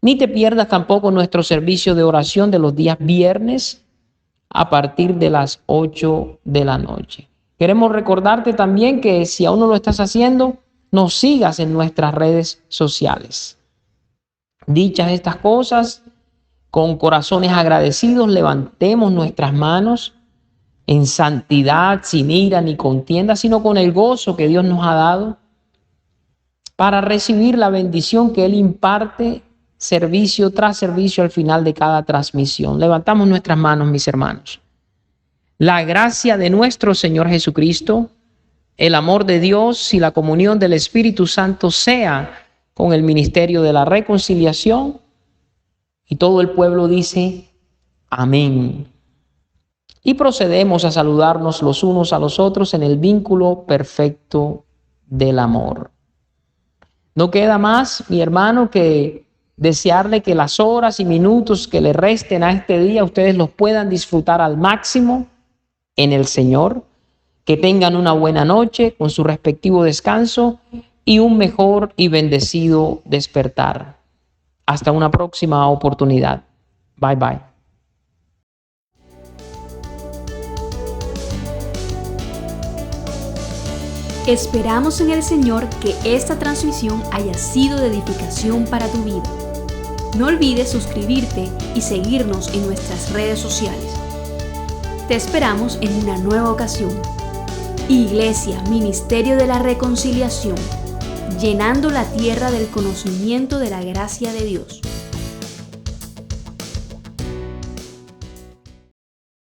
Ni te pierdas tampoco nuestro servicio de oración de los días viernes a partir de las 8 de la noche. Queremos recordarte también que si aún no lo estás haciendo, nos sigas en nuestras redes sociales. Dichas estas cosas, con corazones agradecidos, levantemos nuestras manos en santidad, sin ira ni contienda, sino con el gozo que Dios nos ha dado para recibir la bendición que Él imparte servicio tras servicio al final de cada transmisión. Levantamos nuestras manos, mis hermanos. La gracia de nuestro Señor Jesucristo, el amor de Dios y la comunión del Espíritu Santo sea con el ministerio de la reconciliación. Y todo el pueblo dice, amén. Y procedemos a saludarnos los unos a los otros en el vínculo perfecto del amor. No queda más, mi hermano, que desearle que las horas y minutos que le resten a este día ustedes los puedan disfrutar al máximo en el Señor, que tengan una buena noche con su respectivo descanso y un mejor y bendecido despertar. Hasta una próxima oportunidad. Bye bye. Esperamos en el Señor que esta transmisión haya sido de edificación para tu vida. No olvides suscribirte y seguirnos en nuestras redes sociales. Te esperamos en una nueva ocasión. Iglesia, Ministerio de la Reconciliación, llenando la tierra del conocimiento de la gracia de Dios.